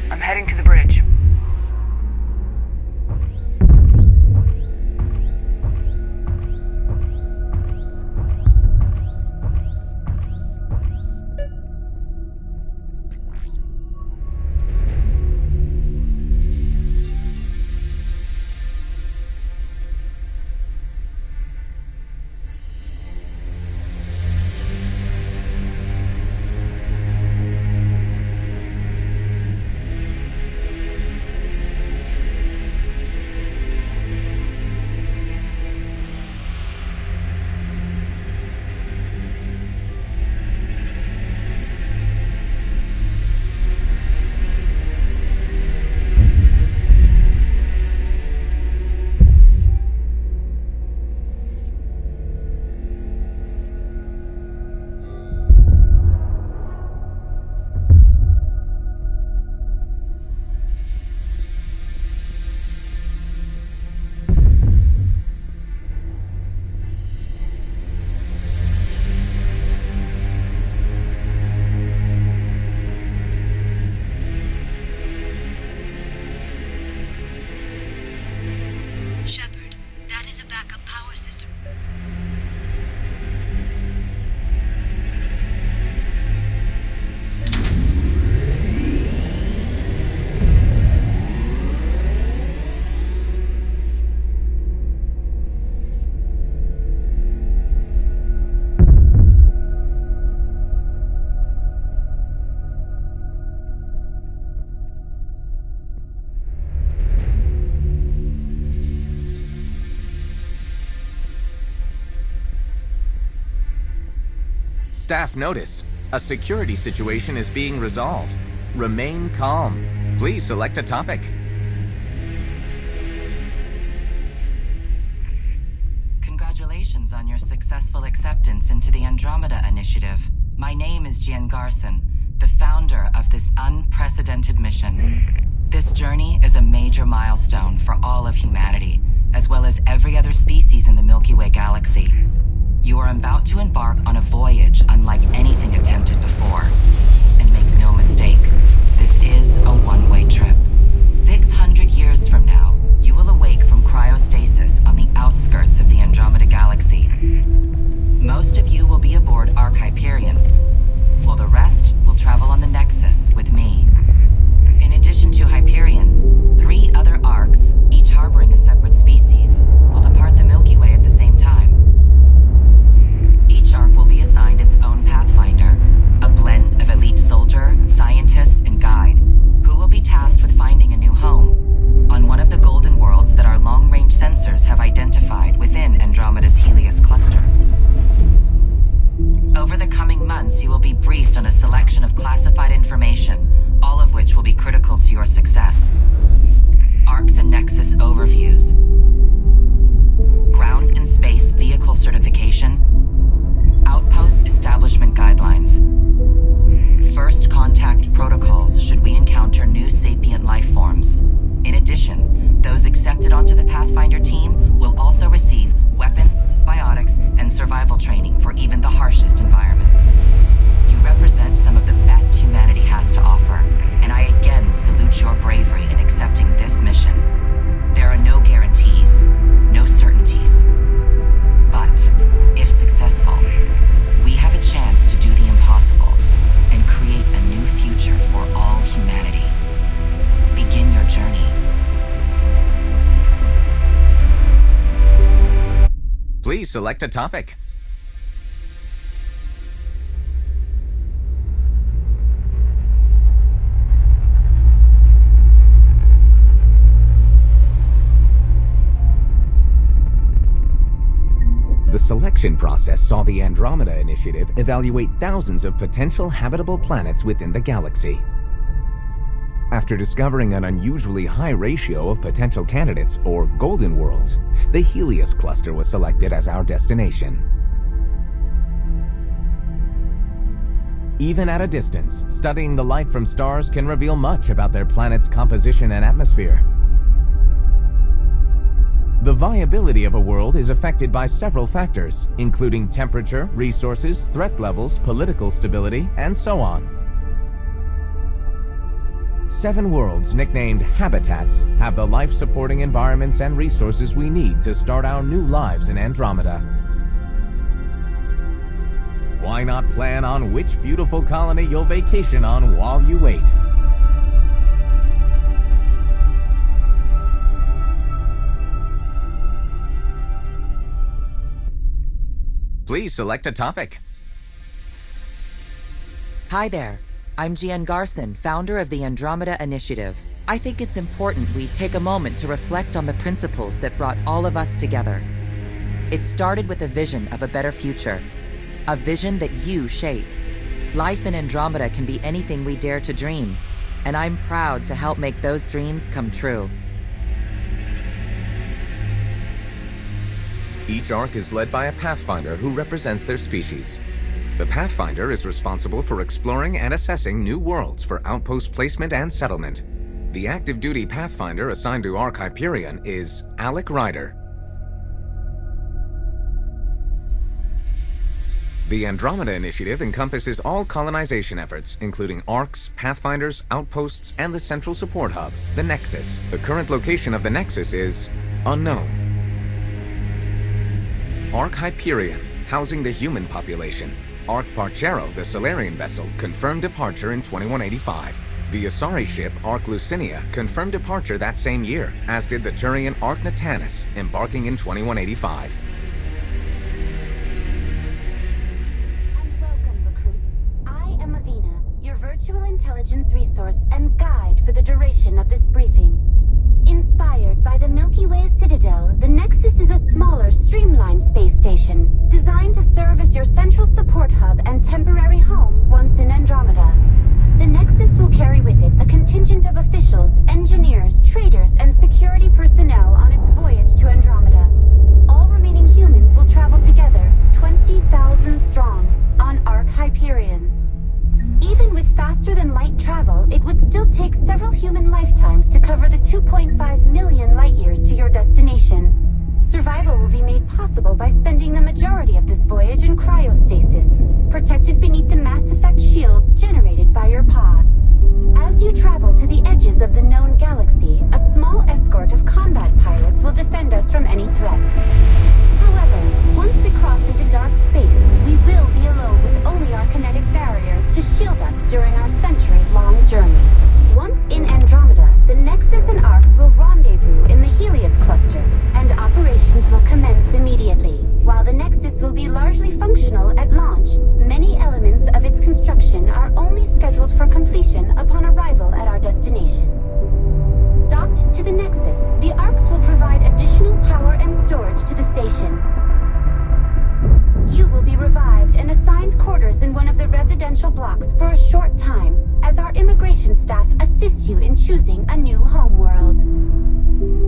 Speaker 17: I'm heading to the bridge.
Speaker 8: Shepard, that is a backup power system.
Speaker 18: staff notice. A security situation is being resolved. Remain calm. Please select a topic.
Speaker 19: Congratulations on your successful acceptance into the Andromeda Initiative. My name is Diane Allers, the founder of this unprecedented mission. This journey is a major milestone for all of humanity, as well as every other species in the Milky Way galaxy. You are about to embark on a voyage unlike anything attempted before. And make no mistake, this is a one-way trip. 600 years from now, you will awake from cryostasis on the outskirts of the Andromeda Galaxy. Most of you will be aboard Ark Hyperion, while the rest will travel on the Nexus with me. In addition to Hyperion, 3 other Arks, each harboring a separate species, will depart the Milky Way at the same time. Each Ark will be assigned its own Pathfinder, a blend of elite soldier, scientist, and guide, who will be tasked with finding a new home on one of the golden worlds that our long-range sensors have identified within Andromeda's Helios cluster. Over the coming months, you will be briefed on a selection of classified information, all of which will be critical to your success. Arcs and Nexus overviews, ground and space vehicle certification, outpost establishment guidelines, first contact protocols should we encounter new sapient life forms. In addition, those accepted onto the Pathfinder team will also receive weapons, biotics, and survival training for even the harshest environments. You represent some of the best humanity has to offer, and I again salute your bravery in accepting this mission. There are no guarantees, no certainties. But, if successful, we have a chance to do the impossible and create a new future for all humanity. Begin your journey.
Speaker 18: Please select a topic.
Speaker 20: The selection process saw the Andromeda Initiative evaluate thousands of potential habitable planets within the galaxy. After discovering an unusually high ratio of potential candidates, or golden worlds, the Helios cluster was selected as our destination. Even at a distance, studying the light from stars can reveal much about their planet's composition and atmosphere. The viability of a world is affected by several factors, including temperature, resources, threat levels, political stability, and so on. 7 worlds, nicknamed habitats, have the life-supporting environments and resources we need to start our new lives in Andromeda. Why not plan on which beautiful colony you'll vacation on while you wait?
Speaker 18: Please select a topic.
Speaker 21: Hi there. I'm Diane Allers, founder of the Andromeda Initiative. I think it's important we take a moment to reflect on the principles that brought all of us together. It started with a vision of a better future, a vision that you shape. Life in Andromeda can be anything we dare to dream, and I'm proud to help make those dreams come true.
Speaker 18: Each Ark is led by a Pathfinder who represents their species. The Pathfinder is responsible for exploring and assessing new worlds for outpost placement and settlement. The active duty Pathfinder assigned to Ark Hyperion is Alec Ryder. The Andromeda Initiative encompasses all colonization efforts, including Arks, Pathfinders, outposts, and the central support hub, the Nexus. The current location of the Nexus is unknown. Ark Hyperion, housing the human population. Ark Parchero, the Solarian vessel, confirmed departure in 2185. The Asari ship Ark Lucinia confirmed departure that same year, as did the Turian Ark Natanus, embarking in 2185.
Speaker 22: Virtual intelligence resource and guide for the duration of this briefing. Inspired by the Milky Way Citadel, the Nexus is a smaller, streamlined space station designed to serve as your central support hub and temporary possible by spending the majority of this voyage in cryostasis, protected beneath the mass effect shields generated by your pods. As you travel to the edges of the known galaxy, a small escort of combat pilots will defend us from any threats. However, once we cross into dark space, we will be alone with only our kinetic barriers to shield us during our centuries-long journey. Once in Andromeda, the Nexus and Arks will rendezvous in the Helios cluster, and operations will commence immediately. While the Nexus will be largely functional at launch, many elements of its construction are only scheduled for completion upon arrival at our destination. Docked to the Nexus, the Arks will provide additional power and storage to the station. You will be revived and assigned quarters in one of the residential blocks for a short time, as our immigration staff assists you in choosing a new homeworld.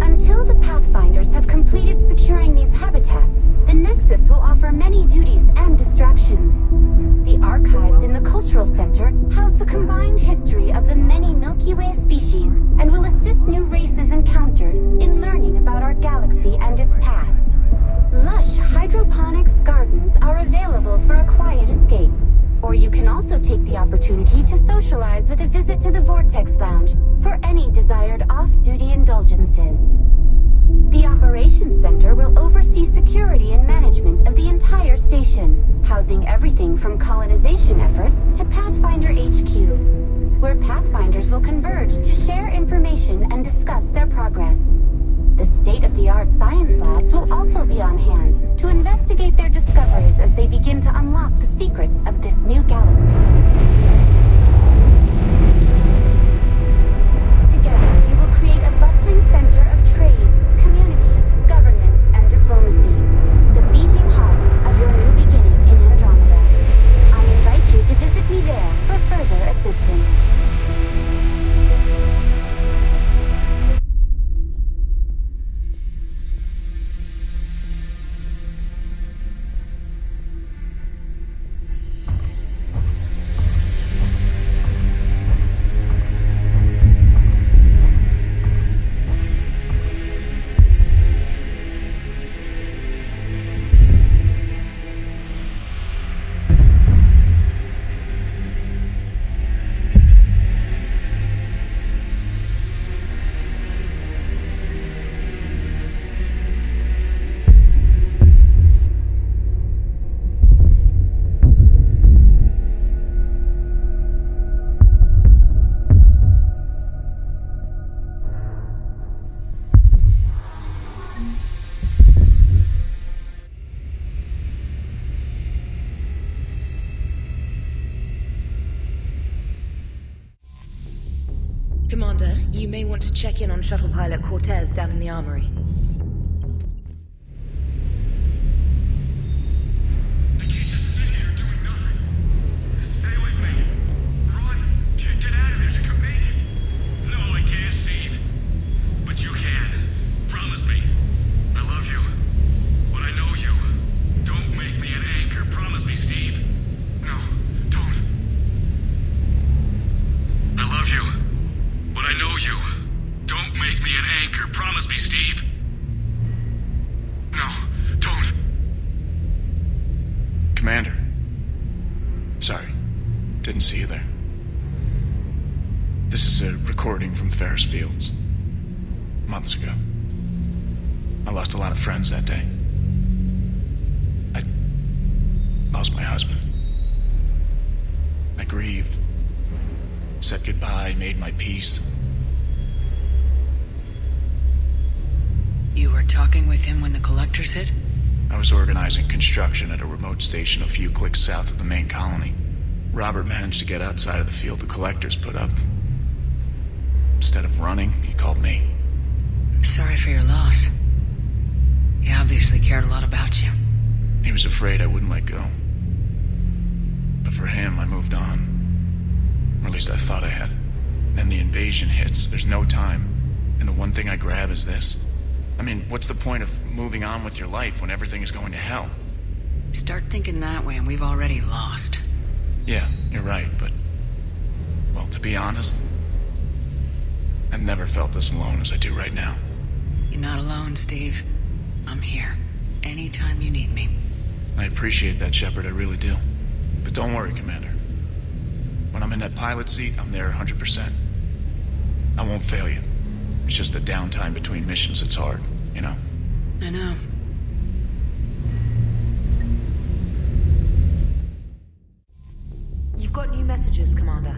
Speaker 22: Until the Pathfinders have completed securing these habitats, the Nexus will offer many duties and distractions. The archives in the Cultural Center house the combined history of the many Milky Way species and will assist new races encountered in learning about our galaxy and its past. Lush hydroponics gardens are available for a quiet escape, or you can also take the opportunity to socialize with a visit to the Vortex Lounge for any desired off-duty indulgences. The Operations Center will oversee security and management of the entire station, housing everything from colonization efforts to Pathfinder HQ, where Pathfinders will converge to share information and discuss their progress. The state-of-the-art science labs will also be on hand to investigate their discoveries as they begin to unlock the secrets of this new galaxy. Together, you will create a bustling center of trade, community, government, and diplomacy, the beating heart of your new beginning in Andromeda. I invite you to visit me there for further assistance.
Speaker 1: Commander, you may want to check in on shuttle pilot Cortez down in the armory.
Speaker 15: I can't just sit here doing nothing. Stay with me. Run. Get out of here. You can make it. No, I can't, Steve. But you can. Promise me. I love you. But I know you. Don't make me an anchor. Promise me, Steve. No, don't. I love you. But I know you. Don't make me an anchor. Promise me, Steve. No, don't.
Speaker 13: Commander. Sorry. Didn't see you there. This is a recording from Ferris Fields. Months ago. I lost a lot of friends that day. I lost my husband. I grieved. Said goodbye, made my peace.
Speaker 2: You were talking with him when the collectors hit?
Speaker 13: I was organizing construction at a remote station a few clicks south of the main colony. Robert managed to get outside of the field the collectors put up. Instead of running, he called me.
Speaker 2: Sorry for your loss. He obviously cared a lot about you.
Speaker 13: He was afraid I wouldn't let go. But for him, I moved on. Or at least I thought I had. Then the invasion hits. There's no time. And the one thing I grab is this. I mean, what's the point of moving on with your life when everything is going to hell?
Speaker 2: Start thinking that way and we've already lost.
Speaker 13: Yeah, you're right, but... well, to be honest, I've never felt as alone as I do right now.
Speaker 2: You're not alone, Steve. I'm here. anytime you need me.
Speaker 13: I appreciate that, Shepard, I really do. But don't worry, Commander. When I'm in that pilot seat, I'm there 100%. I won't fail you. It's just the downtime between missions that's hard, you know?
Speaker 2: I know.
Speaker 1: You've got new messages, Commander.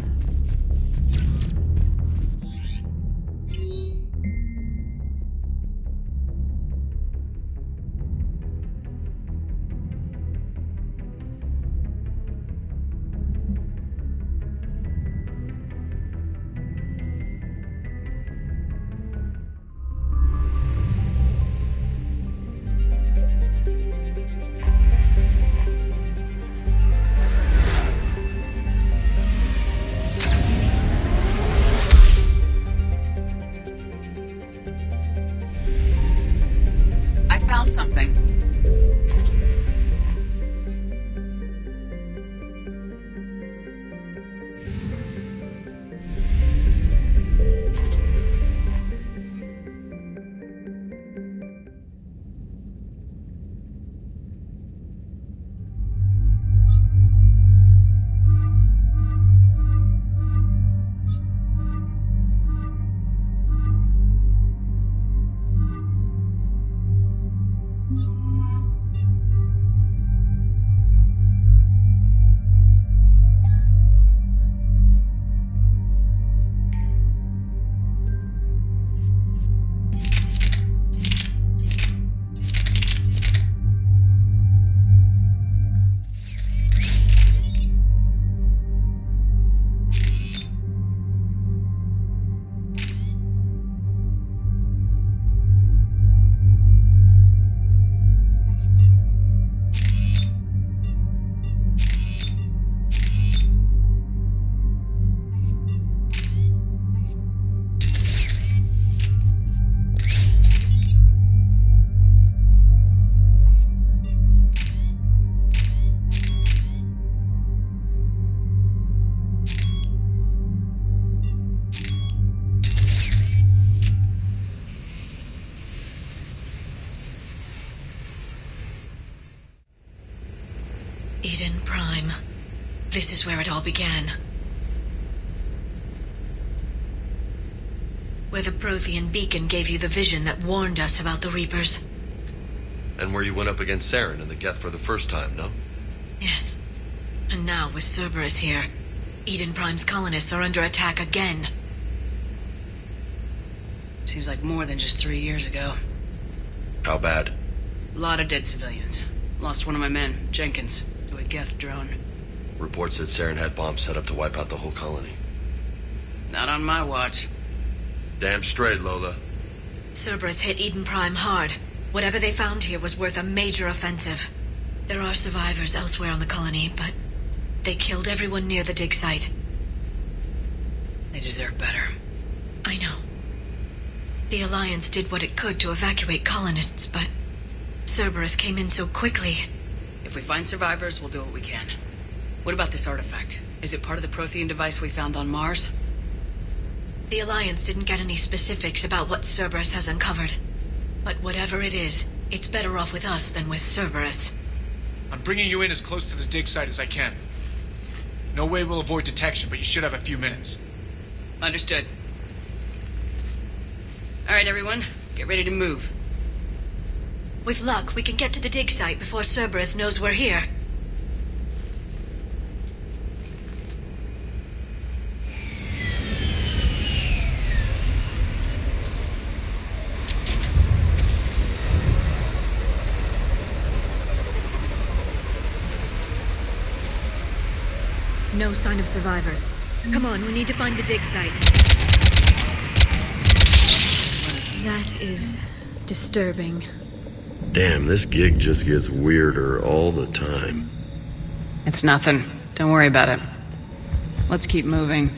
Speaker 5: Something.
Speaker 8: Eden Prime. This is where it all began. Where the Prothean beacon gave you the vision that warned us about the Reapers.
Speaker 14: And where you went up against Saren and the Geth for the first time, no?
Speaker 8: Yes. And now, with Cerberus here, Eden Prime's colonists are under attack again.
Speaker 2: Seems like more than just 3 years ago.
Speaker 14: How bad?
Speaker 2: A lot of dead civilians. Lost one of my men, Jenkins, to a Geth drone.
Speaker 14: Reports said Saren had bombs set up to wipe out the whole colony.
Speaker 2: Not on my watch.
Speaker 14: Damn straight, Lola.
Speaker 8: Cerberus hit Eden Prime hard. Whatever they found here was worth a major offensive. There are survivors elsewhere on the colony, but they killed everyone near the dig site.
Speaker 2: They deserve better.
Speaker 8: I know. The Alliance did what it could to evacuate colonists, but Cerberus came in so quickly.
Speaker 2: If we find survivors, we'll do what we can. What about this artifact? Is it part of the Prothean device we found on Mars?
Speaker 8: The Alliance didn't get any specifics about what Cerberus has uncovered. But whatever it is, it's better off with us than with Cerberus.
Speaker 13: I'm bringing you in as close to the dig site as I can. No way we'll avoid detection, but you should have a few minutes.
Speaker 2: Understood. Alright, everyone. Get ready to move.
Speaker 8: With luck, we can get to the dig site before Cerberus knows we're here. No sign of survivors. Come on, we need to find the dig site. That is disturbing.
Speaker 14: Damn, this gig just gets weirder all the time.
Speaker 2: It's nothing. Don't worry about it. Let's keep moving.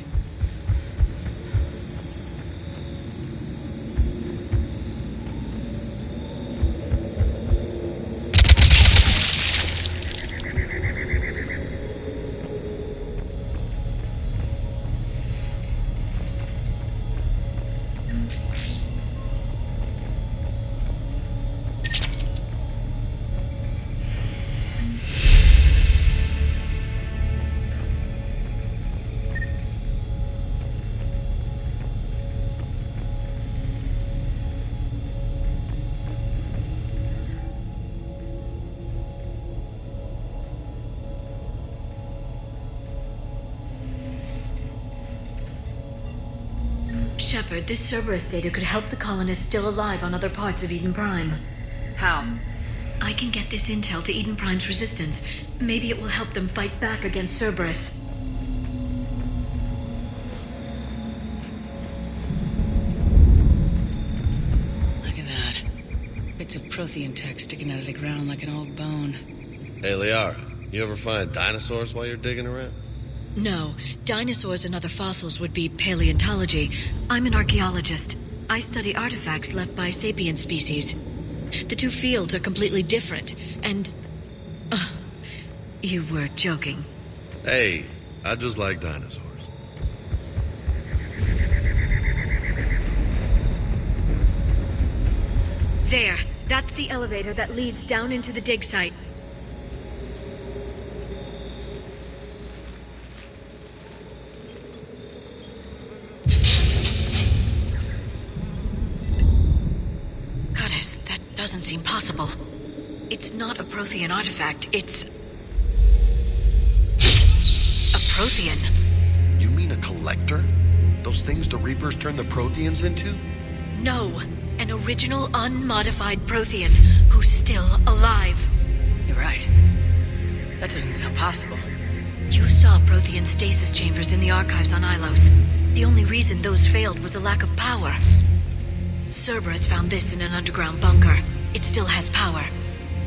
Speaker 8: Shepard, this Cerberus data could help the colonists still alive on other parts of Eden Prime.
Speaker 16: How?
Speaker 8: I can get this intel to Eden Prime's resistance. Maybe it will help them fight back against Cerberus.
Speaker 2: Look at that. Bits of Prothean tech sticking out of the ground like an old bone.
Speaker 14: Hey, Liara, you ever find dinosaurs while you're digging around?
Speaker 8: No, dinosaurs and other fossils would be paleontology. I'm an archaeologist. I study artifacts left by sapient species. The two fields are completely different, and... you were joking.
Speaker 14: Hey, I just like dinosaurs.
Speaker 8: There, that's the elevator that leads down into the dig site. Doesn't seem possible. It's not a Prothean artifact, it's... a Prothean.
Speaker 14: You mean a collector? Those things the Reapers turned the Protheans into?
Speaker 8: No, an original unmodified Prothean who's still alive.
Speaker 2: You're right. That doesn't sound possible.
Speaker 8: You saw Prothean stasis chambers in the archives on Ilos. The only reason those failed was a lack of power. Cerberus found this in an underground bunker. It still has power.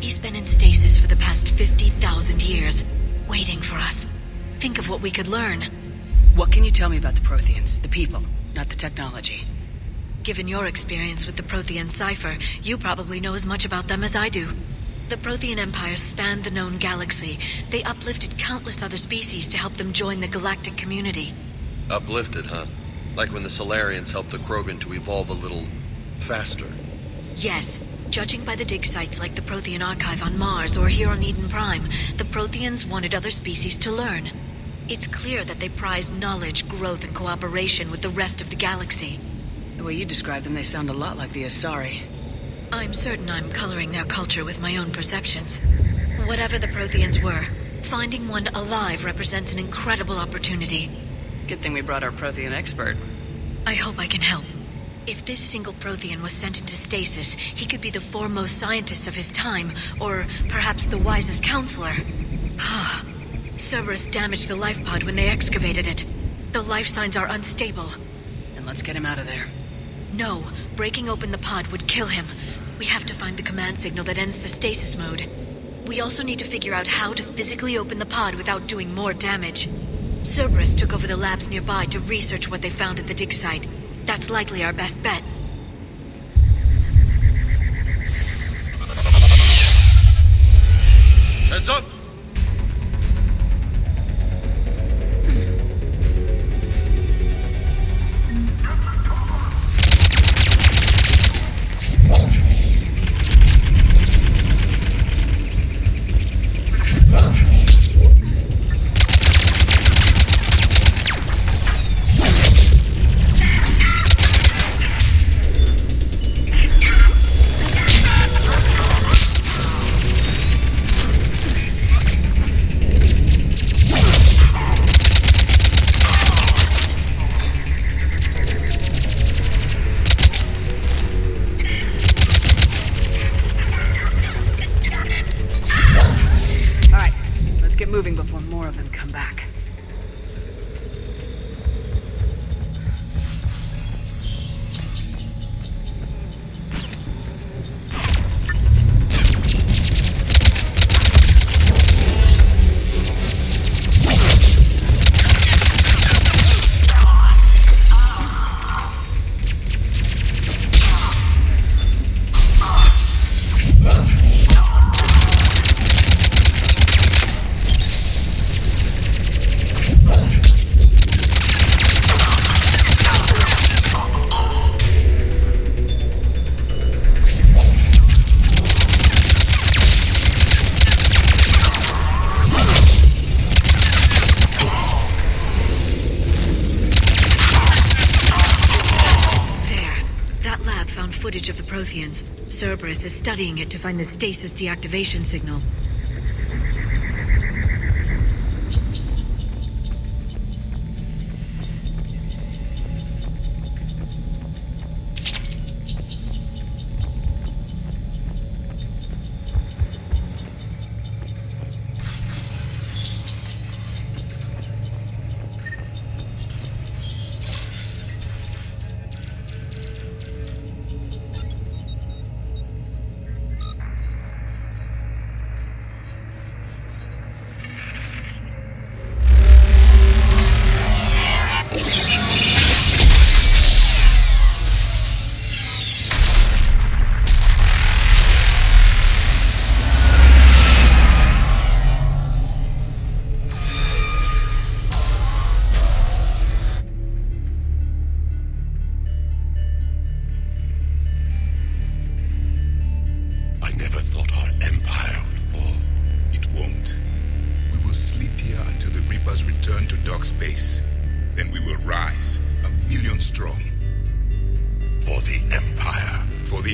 Speaker 8: He's been in stasis for the past 50,000 years, waiting for us. Think of what we could learn.
Speaker 2: What can you tell me about the Protheans, the people, not the technology?
Speaker 8: Given your experience with the Prothean cipher, you probably know as much about them as I do. The Prothean Empire spanned the known galaxy. They uplifted countless other species to help them join the galactic community.
Speaker 14: Uplifted, huh? Like when the Solarians helped the Krogan to evolve a little... faster.
Speaker 8: Yes. Judging by the dig sites like the Prothean Archive on Mars or here on Eden Prime, the Protheans wanted other species to learn. It's clear that they prize knowledge, growth, and cooperation with the rest of the galaxy.
Speaker 2: The way you describe them, they sound a lot like the Asari.
Speaker 8: I'm certain I'm coloring their culture with my own perceptions. Whatever the Protheans were, finding one alive represents an incredible opportunity.
Speaker 2: Good thing we brought our Prothean expert.
Speaker 8: I hope I can help. If this single Prothean was sent into stasis, he could be the foremost scientist of his time, or perhaps the wisest counselor. Cerberus damaged the life pod when they excavated it. The life signs are unstable.
Speaker 2: Then let's get him out of there.
Speaker 8: No, breaking open the pod would kill him. We have to find the command signal that ends the stasis mode. We also need to figure out how to physically open the pod without doing more damage. Cerberus took over the labs nearby to research what they found at the dig site. That's likely our best bet.
Speaker 14: Heads up!
Speaker 2: Moving before more of them come back.
Speaker 8: Footage of the Protheans. Cerberus is studying it to find the stasis deactivation signal.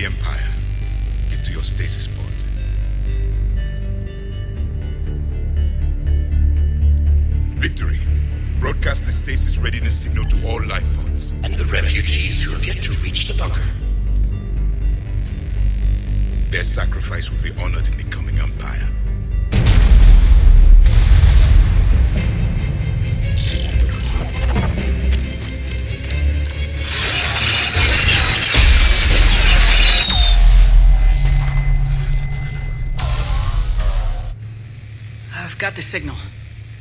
Speaker 3: the Empire. Get to your stasis pod. Victory. Broadcast the stasis readiness signal to all life pods.
Speaker 6: And the refugees who have yet to reach the bunker.
Speaker 3: Their sacrifice will be honored in the coming Empire.
Speaker 2: I've got the signal.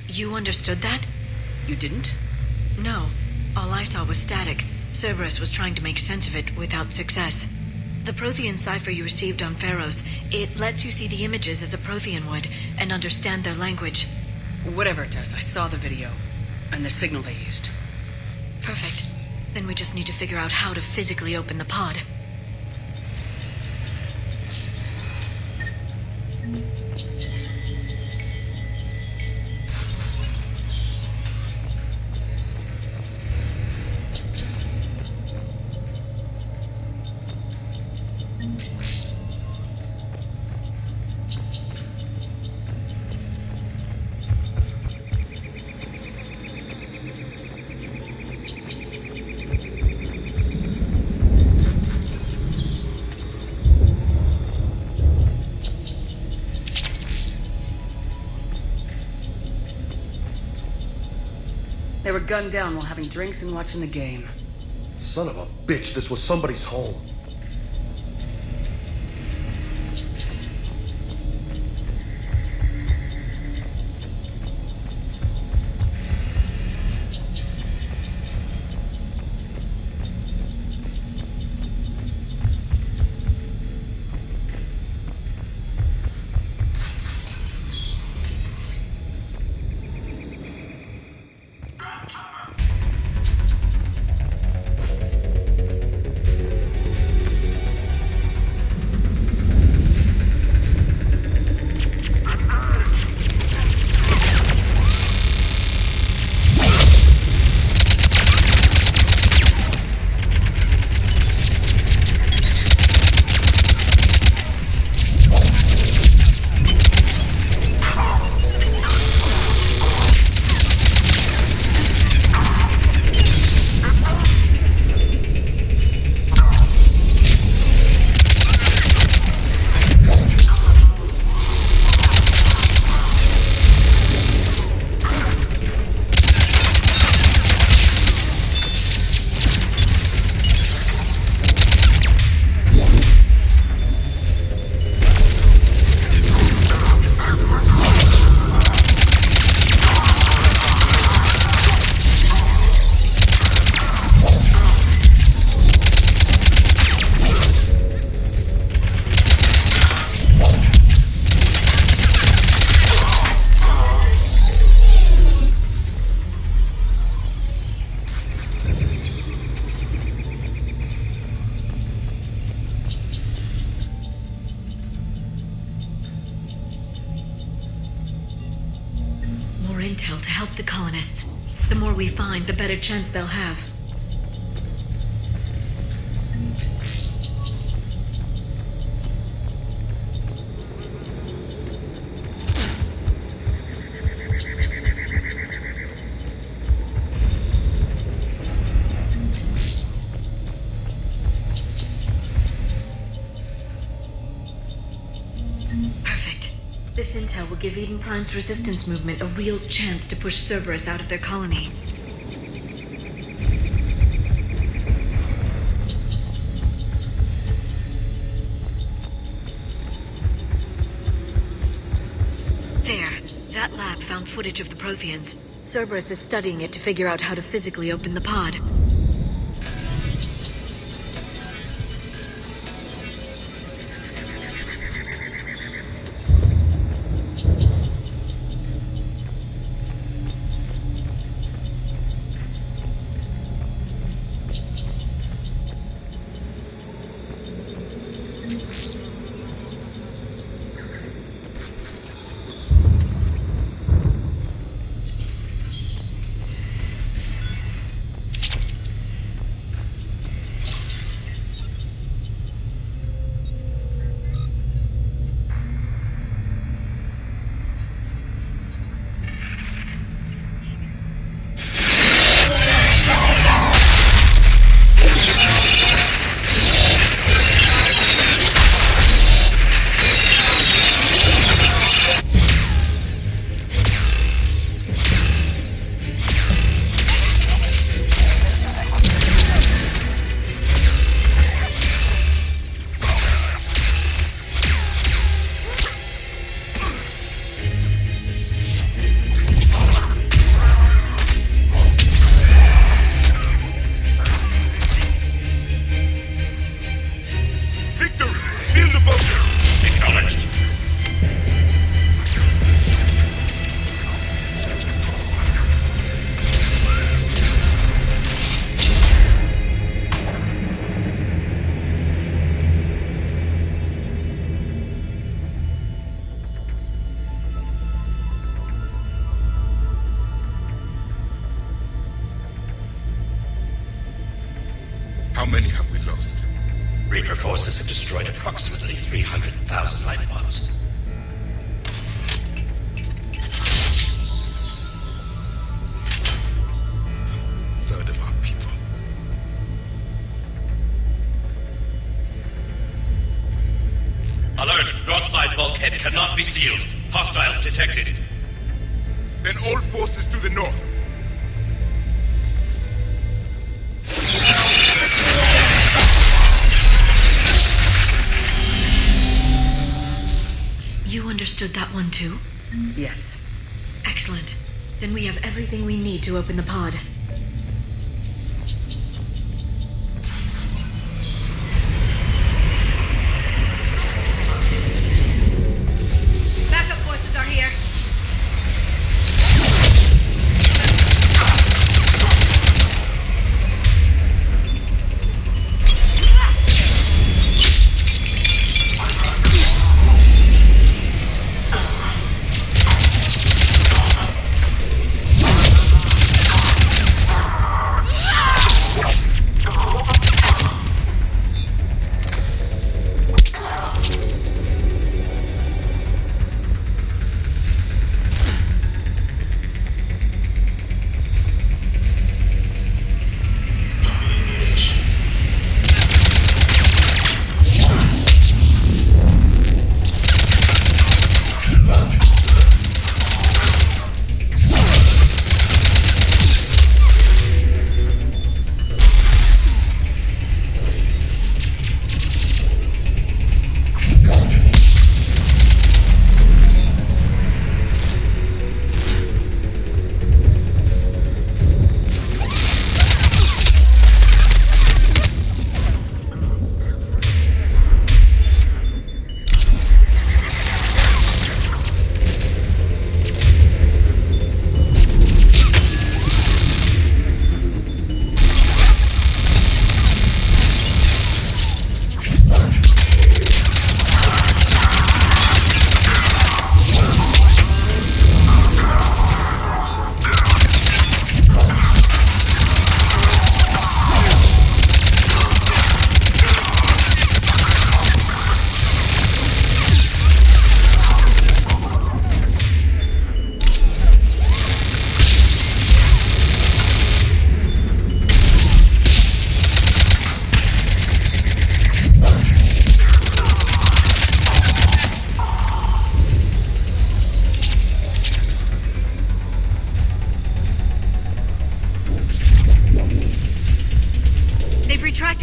Speaker 8: You understood that?
Speaker 2: You didn't?
Speaker 8: No. All I saw was static. Cerberus was trying to make sense of it without success. The Prothean cipher you received on Pharos, it lets you see the images as a Prothean would, and understand their language.
Speaker 2: Whatever it does, I saw the video. And the signal they used.
Speaker 8: Perfect. Then we just need to figure out how to physically open the pod.
Speaker 2: They were gunned down while having drinks and watching the game.
Speaker 6: Son of a bitch, this was somebody's home.
Speaker 8: Intel to help the colonists. The more we find, the better chance they'll have. This intel will give Eden Prime's resistance movement a real chance to push Cerberus out of their colony. There. That lab found footage of the Protheans. Cerberus is studying it to figure out how to physically open the pod.
Speaker 3: many have we lost?
Speaker 6: Reaper forces have destroyed approximately 300,000 life pods.
Speaker 3: Third of our people.
Speaker 6: Alert! Broadside bulkhead cannot be sealed. Hostiles detected.
Speaker 3: Then all forces to the north.
Speaker 8: You understood that one too?
Speaker 2: Yes.
Speaker 8: Excellent. Then we have everything we need to open the pod.
Speaker 11: Backup forces are here.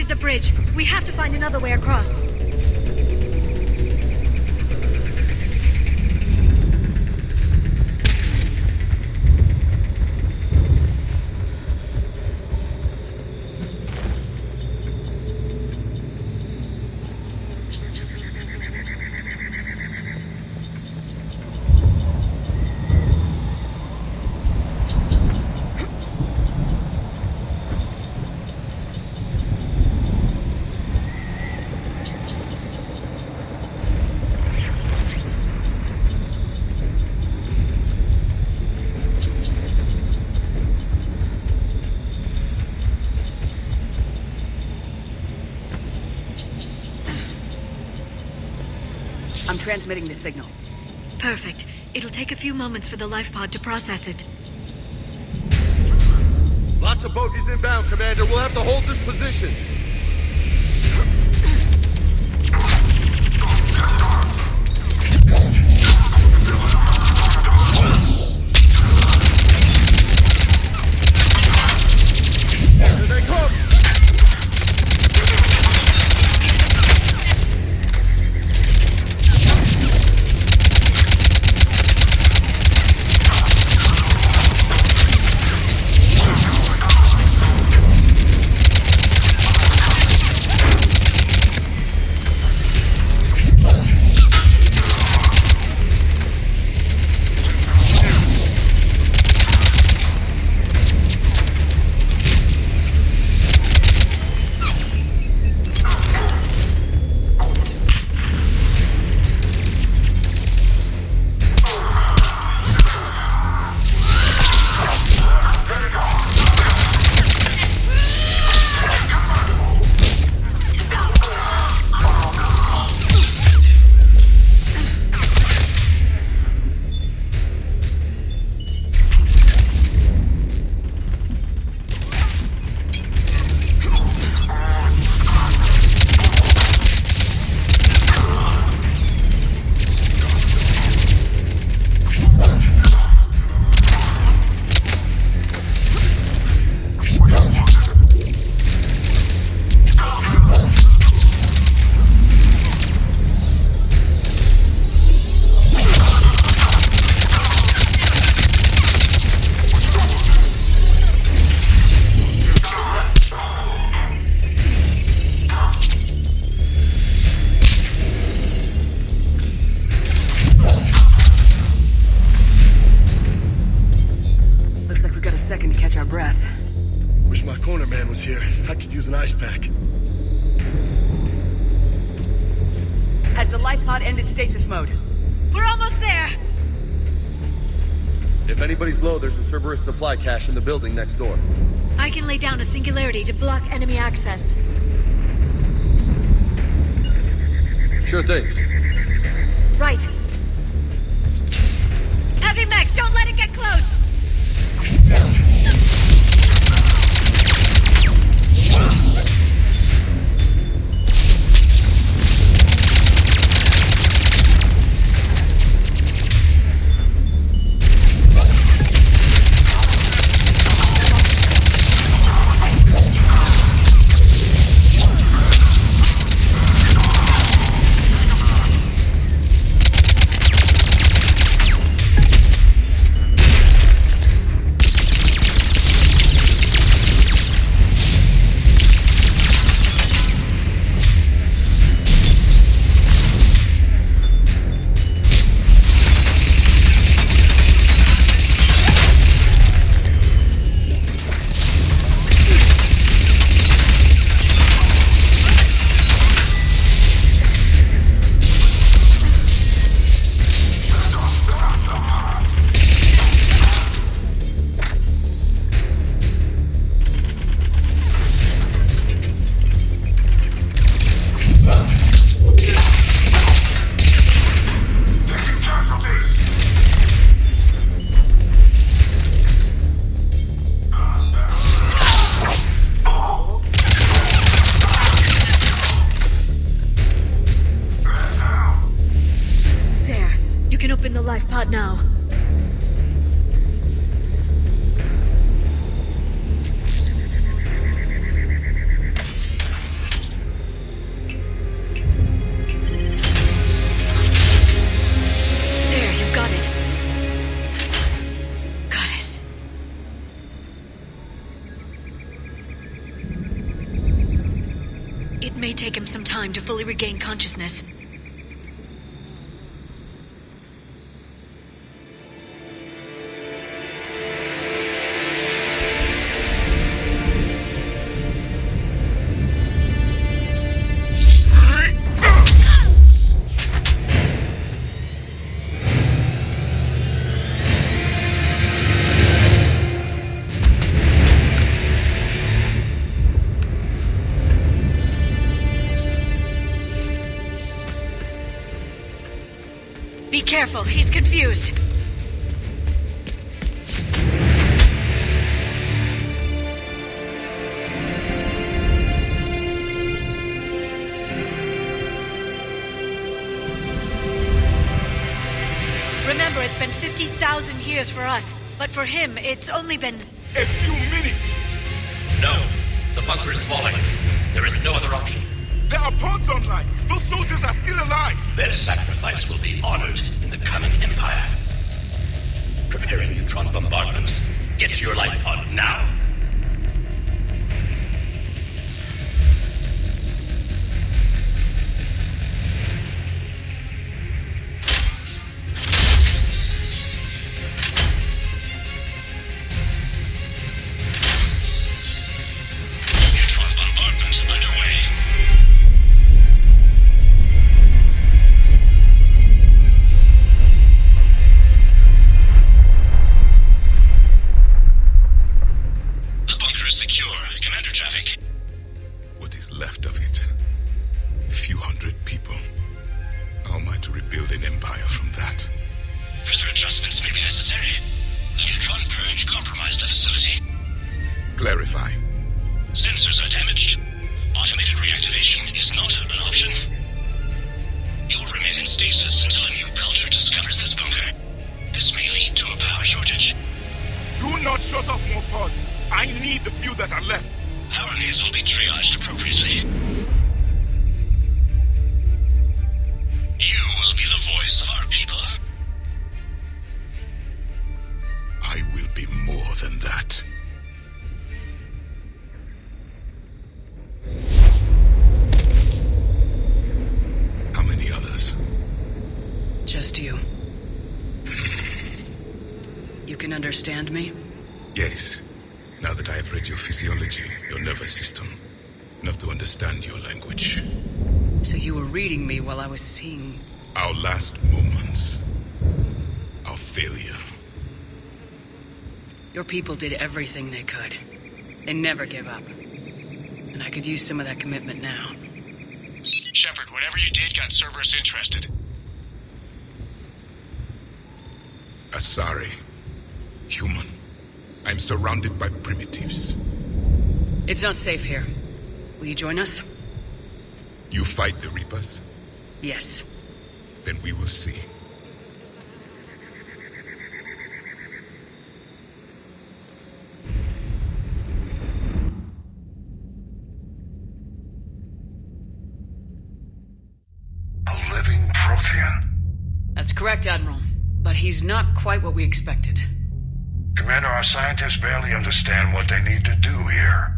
Speaker 8: The bridge. We have to find another way across.
Speaker 2: I'm transmitting the signal.
Speaker 8: Perfect. It'll take a few moments for the life pod to process it.
Speaker 14: Lots of bogies inbound, Commander. We'll have to hold this position. Here they come!
Speaker 2: breath.
Speaker 4: Wish my corner man was here. I could use an ice pack.
Speaker 2: Has the life pod ended stasis mode?
Speaker 11: We're almost there!
Speaker 14: If anybody's low, there's a Cerberus supply cache in the building next door.
Speaker 11: I can lay down a singularity to block enemy access.
Speaker 14: Sure thing.
Speaker 11: Right. Heavy mech, don't let it get close! Now.
Speaker 8: There, you've got it. Goddess. It may take him some time to fully regain consciousness. Be careful, he's confused. Remember, it's been 50,000 years for us, but for him, it's only been...
Speaker 3: a few minutes!
Speaker 6: No, the bunker is falling. There is no other option.
Speaker 3: There are pods online! Those soldiers are still alive!
Speaker 6: Their sacrifice will be honored in the coming Empire. Preparing neutron bombardment. Get to your life pod now. Neutron bombardment underway. Secure, Commander Javik.
Speaker 3: What is left of it? A few hundred people. How am I to rebuild an empire from that?
Speaker 6: Further adjustments may be necessary. The neutron purge compromised the facility.
Speaker 3: Clarify.
Speaker 6: Sensors are damaged. Automated reactivation is not an option. You'll remain in stasis until a new culture discovers this bunker. This may lead to a power shortage.
Speaker 3: Do not shut off more pods. I need the few that are left.
Speaker 6: Power needs will be triaged appropriately. You will be the voice of our people.
Speaker 3: I will be more than that. How many others?
Speaker 2: Just you. You can understand me?
Speaker 3: Yes. Now that I have read your physiology, your nervous system, enough to understand your language.
Speaker 2: So you were reading me while I was seeing...
Speaker 3: Our last moments. Our failure.
Speaker 2: Your people did everything they could. They never give up. And I could use some of that commitment now.
Speaker 6: Shepard, whatever you did got Cerberus interested.
Speaker 3: Asari. Human. I'm surrounded by primitives.
Speaker 2: It's not safe here. Will you join us?
Speaker 3: You fight the Reapers?
Speaker 2: Yes.
Speaker 3: Then we will see.
Speaker 7: A living Prothean?
Speaker 2: That's correct, Admiral. But he's not quite what we expected.
Speaker 7: Commander, our scientists barely understand what they need to do here.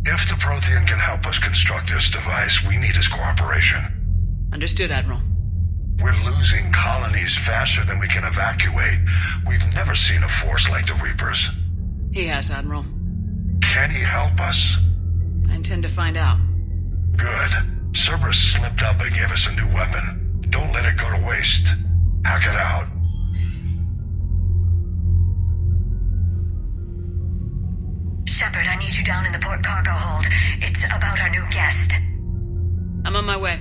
Speaker 7: If the Prothean can help us construct this device, we need his cooperation.
Speaker 2: Understood, Admiral.
Speaker 7: We're losing colonies faster than we can evacuate. We've never seen a force like the Reapers.
Speaker 2: He has, Admiral.
Speaker 7: Can he help us?
Speaker 2: I intend to find out.
Speaker 7: Good. Cerberus slipped up and gave us a new weapon. Don't let it go to waste. Hack it out.
Speaker 8: Shepard, I need you down in the port cargo hold. It's about our new guest.
Speaker 2: I'm on my way.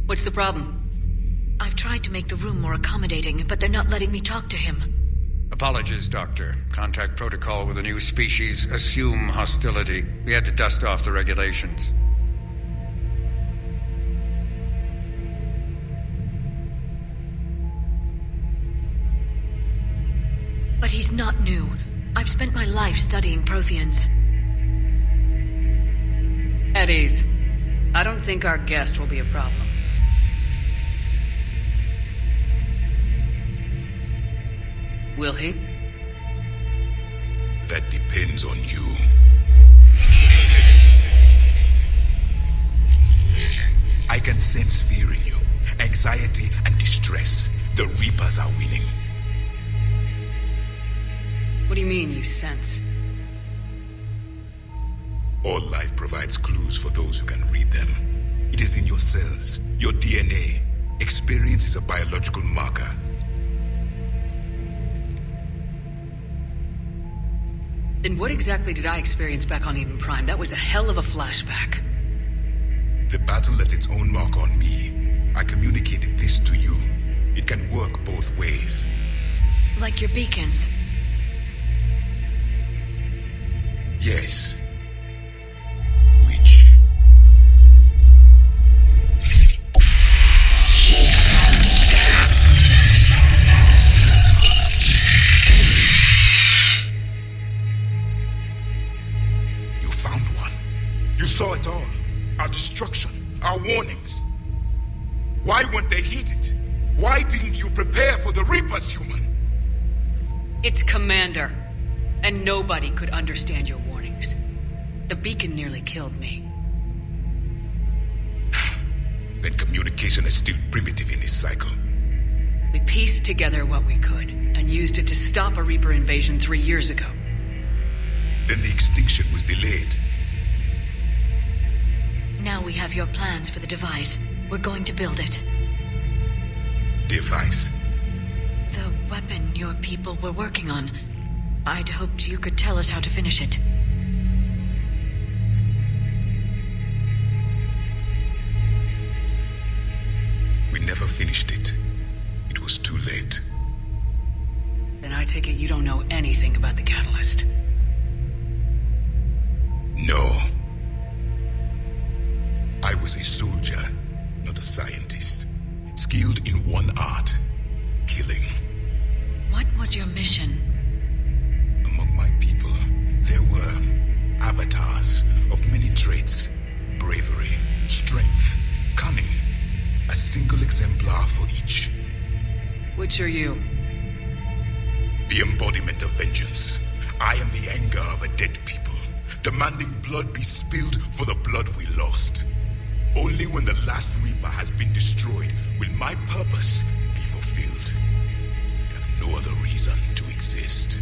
Speaker 2: What's the problem?
Speaker 8: I've tried to make the room more accommodating, but they're not letting me talk to him.
Speaker 9: Apologies, Doctor. Contact protocol with a new species. Assume hostility. We had to dust off the regulations.
Speaker 8: But he's not new. I've spent my life studying Protheans.
Speaker 2: At ease. I don't think our guest will be a problem. Will he?
Speaker 3: That depends on you. I can sense fear in you, anxiety and distress. The Reapers are winning.
Speaker 2: What do you mean, you sense?
Speaker 3: All life provides clues for those who can read them. It is in your cells, your DNA. Experience is a biological marker.
Speaker 2: Then what exactly did I experience back on Eden Prime? That was a hell of a flashback.
Speaker 3: The battle left its own mark on me. I communicated this to you. It can work both ways.
Speaker 8: Like your beacons?
Speaker 3: Yes. Which? You found one. You saw it all. Our destruction, our warnings. Why weren't they heeded? Why didn't you prepare for the Reapers, human?
Speaker 2: It's Commander. And nobody could understand your warnings. The beacon nearly killed me.
Speaker 3: Then communication is still primitive in this cycle.
Speaker 2: We pieced together what we could, and used it to stop a Reaper invasion 3 years ago.
Speaker 3: Then the extinction was delayed.
Speaker 8: Now we have your plans for the device. We're going to build it.
Speaker 3: Device?
Speaker 8: The weapon your people were working on. I'd hoped you could tell us how to finish it.
Speaker 3: We never finished it. It was too late.
Speaker 2: Then I take it you don't know anything about the catalyst.
Speaker 3: No. I was a soldier, not a scientist. Skilled in one art: killing.
Speaker 8: What was your mission?
Speaker 3: Among my people, there were avatars of many traits. Bravery, strength, cunning. A single exemplar for each.
Speaker 2: Which are you?
Speaker 3: The embodiment of vengeance. I am the anger of a dead people, demanding blood be spilled for the blood we lost. Only when the last Reaper has been destroyed will my purpose be fulfilled. I have no other reason to exist.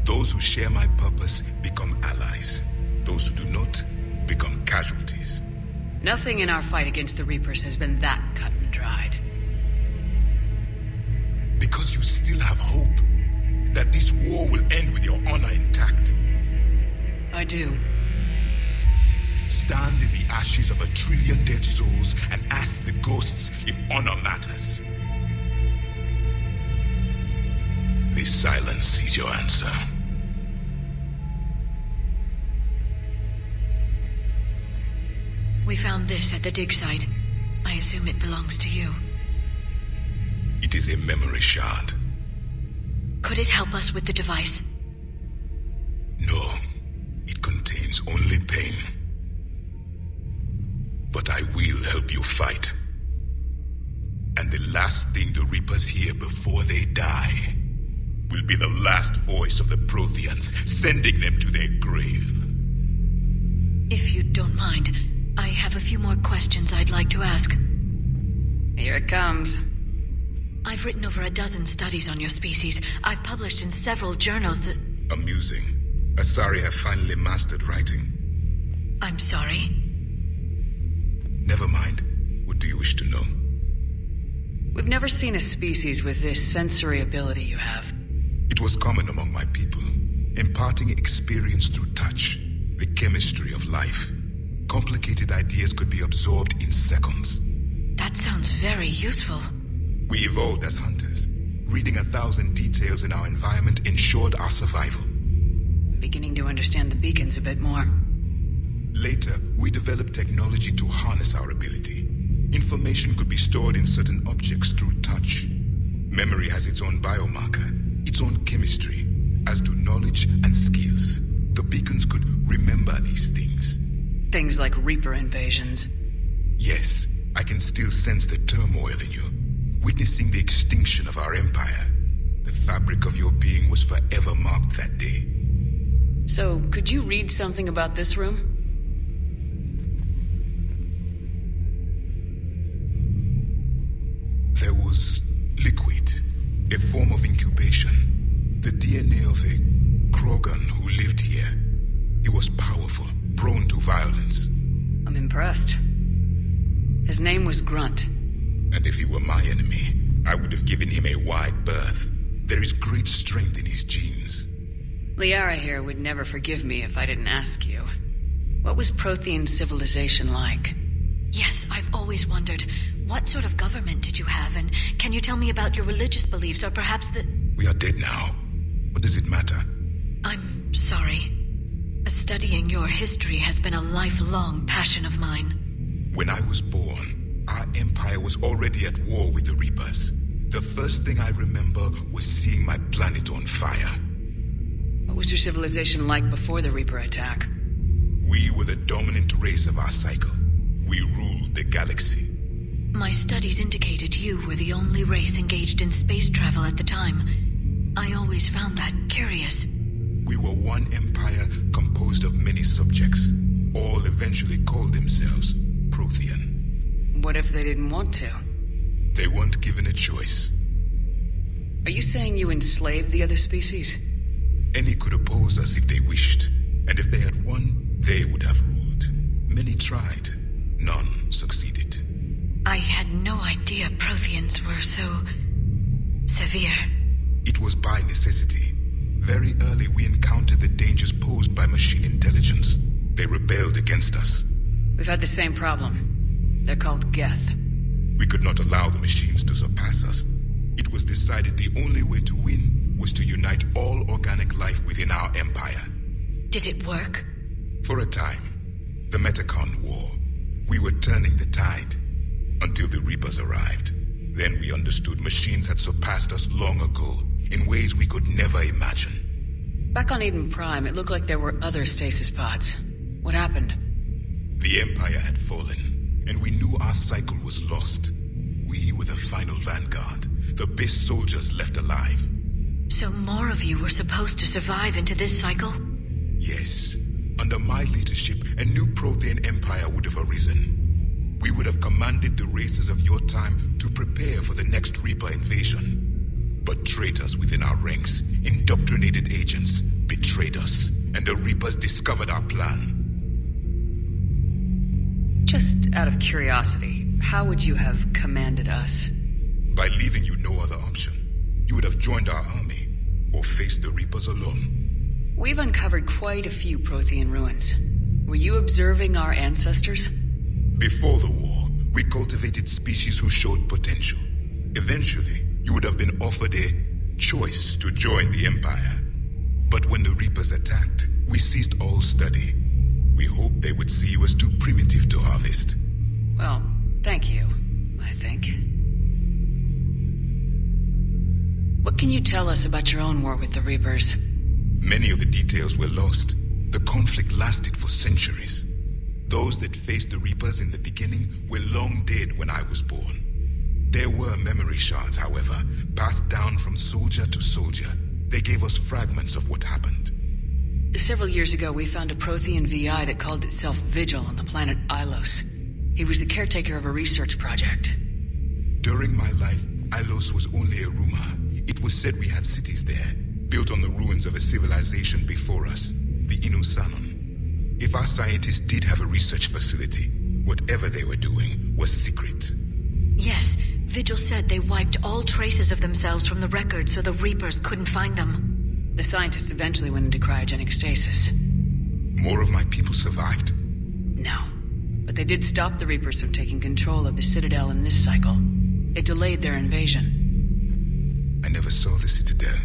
Speaker 3: Those who share my purpose become allies. Those who do not become casualties.
Speaker 2: Nothing in our fight against the Reapers has been that cut and dried.
Speaker 3: Because you still have hope that this war will end with your honor intact.
Speaker 2: I do.
Speaker 3: Stand in the ashes of 1 trillion dead souls and ask the ghosts if honor matters. This silence is your answer.
Speaker 8: We found this at the dig site. I assume it belongs to you.
Speaker 3: It is a memory shard.
Speaker 8: Could it help us with the device?
Speaker 3: No. It contains only pain. But I will help you fight. And the last thing the Reapers hear before they die will be the last voice of the Protheans, sending them to their grave.
Speaker 8: If you don't mind, I have a few more questions I'd like to ask.
Speaker 2: Here it comes.
Speaker 8: I've written over a dozen studies on your species. I've published in several journals that...
Speaker 3: Amusing. Asari have finally mastered writing.
Speaker 8: I'm sorry?
Speaker 3: Never mind. What do you wish to know?
Speaker 2: We've never seen a species with this sensory ability you have.
Speaker 3: It was common among my people, imparting experience through touch, the chemistry of life. Complicated ideas could be absorbed in seconds.
Speaker 8: That sounds very useful.
Speaker 3: We evolved as hunters. Reading 1,000 details in our environment ensured our survival.
Speaker 2: I'm beginning to understand the beacons a bit more.
Speaker 3: Later, we developed technology to harness our ability. Information could be stored in certain objects through touch. Memory has its own biomarker, its own chemistry, as do knowledge and skills. The beacons could remember these things.
Speaker 2: Things like Reaper invasions.
Speaker 3: Yes, I can still sense the turmoil in you, witnessing the extinction of our empire. The fabric of your being was forever marked that day.
Speaker 2: So, could you read something about this room?
Speaker 3: There was liquid, a form of incubation. The DNA of a Krogan who lived here. He was powerful, prone to violence.
Speaker 2: I'm impressed. His name was Grunt.
Speaker 3: And if he were my enemy, I would have given him a wide berth. There is great strength in his genes.
Speaker 2: Liara here would never forgive me if I didn't ask you. What was Prothean civilization like?
Speaker 8: Yes, I've always wondered, what sort of government did you have, and can you tell me about your religious beliefs, or perhaps the...
Speaker 3: We are dead now. What does it matter?
Speaker 8: I'm sorry. Studying your history has been a lifelong passion of mine.
Speaker 3: When I was born, our empire was already at war with the Reapers. The first thing I remember was seeing my planet on fire.
Speaker 2: What was your civilization like before the Reaper attack?
Speaker 3: We were the dominant race of our cycle. We ruled the galaxy.
Speaker 8: My studies indicated you were the only race engaged in space travel at the time. I always found that curious.
Speaker 3: We were one empire composed of many subjects. All eventually called themselves Prothean.
Speaker 2: What if they didn't want to?
Speaker 3: They weren't given a choice.
Speaker 2: Are you saying you enslaved the other species?
Speaker 3: Any could oppose us if they wished. And if they had won, they would have ruled. Many tried. None succeeded.
Speaker 8: I had no idea Protheans were so... severe.
Speaker 3: It was by necessity. Very early we encountered the dangers posed by machine intelligence. They rebelled against us.
Speaker 2: We've had the same problem. They're called Geth.
Speaker 3: We could not allow the machines to surpass us. It was decided the only way to win was to unite all organic life within our empire.
Speaker 8: Did it work?
Speaker 3: For a time. The Metacon War. We were turning the tide. Until the Reapers arrived. Then we understood machines had surpassed us long ago, in ways we could never imagine.
Speaker 2: Back on Eden Prime, it looked like there were other stasis pods. What happened?
Speaker 3: The Empire had fallen, and we knew our cycle was lost. We were the final vanguard, the best soldiers left alive.
Speaker 8: So more of you were supposed to survive into this cycle?
Speaker 3: Yes. Under my leadership, a new Prothean empire would have arisen. We would have commanded the races of your time to prepare for the next Reaper invasion. But traitors within our ranks, indoctrinated agents, betrayed us, and the Reapers discovered our plan.
Speaker 2: Just out of curiosity, how would you have commanded us?
Speaker 3: By leaving you no other option. You would have joined our army, or faced the Reapers alone.
Speaker 2: We've uncovered quite a few Prothean ruins. Were you observing our ancestors?
Speaker 3: Before the war, we cultivated species who showed potential. Eventually, you would have been offered a choice to join the Empire. But when the Reapers attacked, we ceased all study. We hoped they would see you as too primitive to harvest.
Speaker 2: Well, thank you, I think. What can you tell us about your own war with the Reapers?
Speaker 3: Many of the details were lost. The conflict lasted for centuries. Those that faced the Reapers in the beginning were long dead when I was born. There were memory shards, however, passed down from soldier to soldier. They gave us fragments of what happened.
Speaker 2: Several years ago, we found a Prothean VI that called itself Vigil on the planet Ilos. He was the caretaker of a research project.
Speaker 3: During my life, Ilos was only a rumor. It was said we had cities there, built on the ruins of a civilization before us, the Inusanon. If our scientists did have a research facility, whatever they were doing was secret.
Speaker 8: Yes, Vigil said they wiped all traces of themselves from the records so the Reapers couldn't find them.
Speaker 2: The scientists eventually went into cryogenic stasis.
Speaker 3: More of my people survived?
Speaker 2: No, but they did stop the Reapers from taking control of the Citadel in this cycle. It delayed their invasion.
Speaker 3: I never saw the Citadel.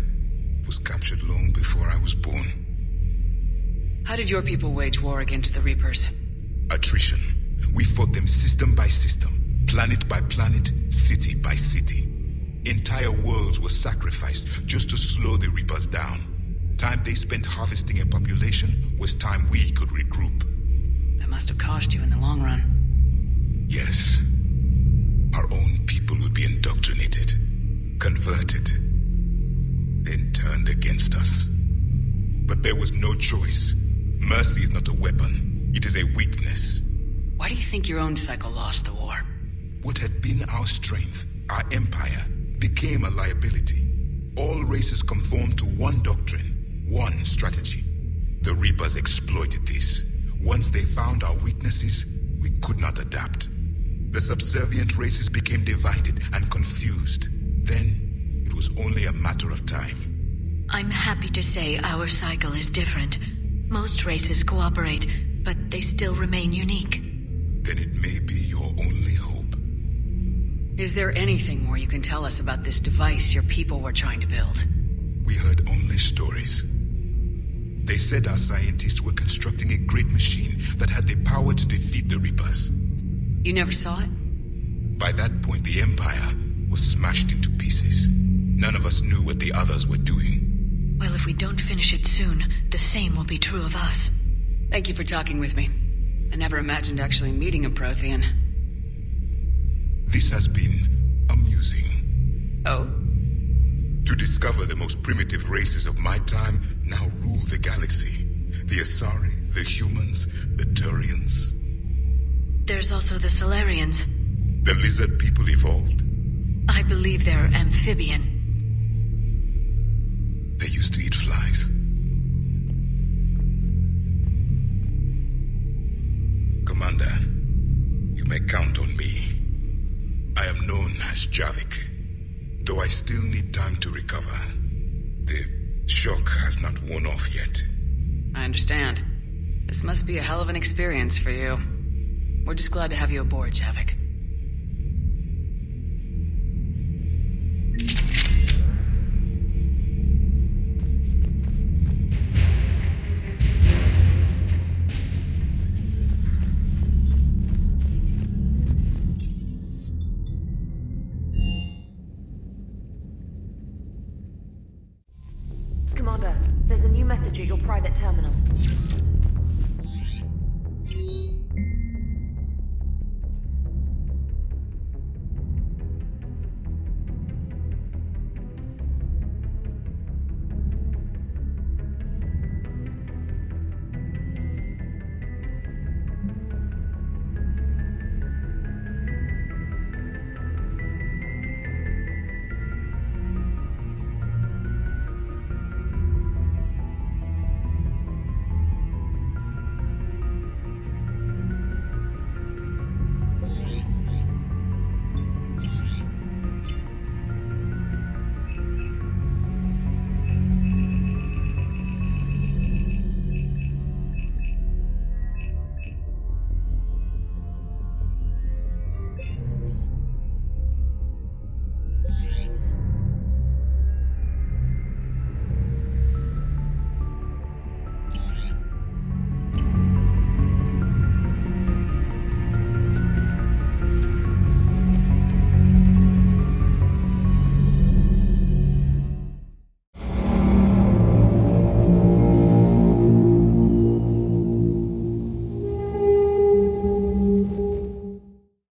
Speaker 3: It was captured long before I was born.
Speaker 2: How did your people wage war against the Reapers?
Speaker 3: Attrition. We fought them system by system, planet by planet, city by city. Entire worlds were sacrificed just to slow the Reapers down. Time they spent harvesting a population was time we could regroup.
Speaker 2: That must have cost you in the long run.
Speaker 3: Yes. Our own people would be indoctrinated, converted, then turned against us. But there was no choice. Mercy is not a weapon. It is a weakness.
Speaker 2: Why do you think your own cycle lost the war?
Speaker 3: What had been our strength, our empire, became a liability. All races conformed to one doctrine, one strategy. The Reapers exploited this. Once they found our weaknesses, we could not adapt. The subservient races became divided and confused. Then, it was only a matter of time.
Speaker 8: I'm happy to say our cycle is different. Most races cooperate, but they still remain unique.
Speaker 3: Then it may be your only hope.
Speaker 2: Is there anything more you can tell us about this device your people were trying to build?
Speaker 3: We heard only stories. They said our scientists were constructing a great machine that had the power to defeat the Reapers.
Speaker 2: You never saw it?
Speaker 3: By that point, the Empire was smashed into pieces. None of us knew what the others were doing.
Speaker 8: Well, if we don't finish it soon, the same will be true of us.
Speaker 2: Thank you for talking with me. I never imagined actually meeting a Prothean.
Speaker 3: This has been amusing.
Speaker 2: Oh?
Speaker 3: To discover the most primitive races of my time now rule the galaxy. The Asari, the humans, the Turians.
Speaker 8: There's also the Solarians.
Speaker 3: The lizard people evolved?
Speaker 8: I believe they're amphibian.
Speaker 3: They used to eat flies. Commander, you may count on me. I am known as Javik, though I still need time to recover. The shock has not worn off yet.
Speaker 2: I understand. This must be a hell of an experience for you. We're just glad to have you aboard, Javik.
Speaker 10: Commander, there's a new message at your private terminal.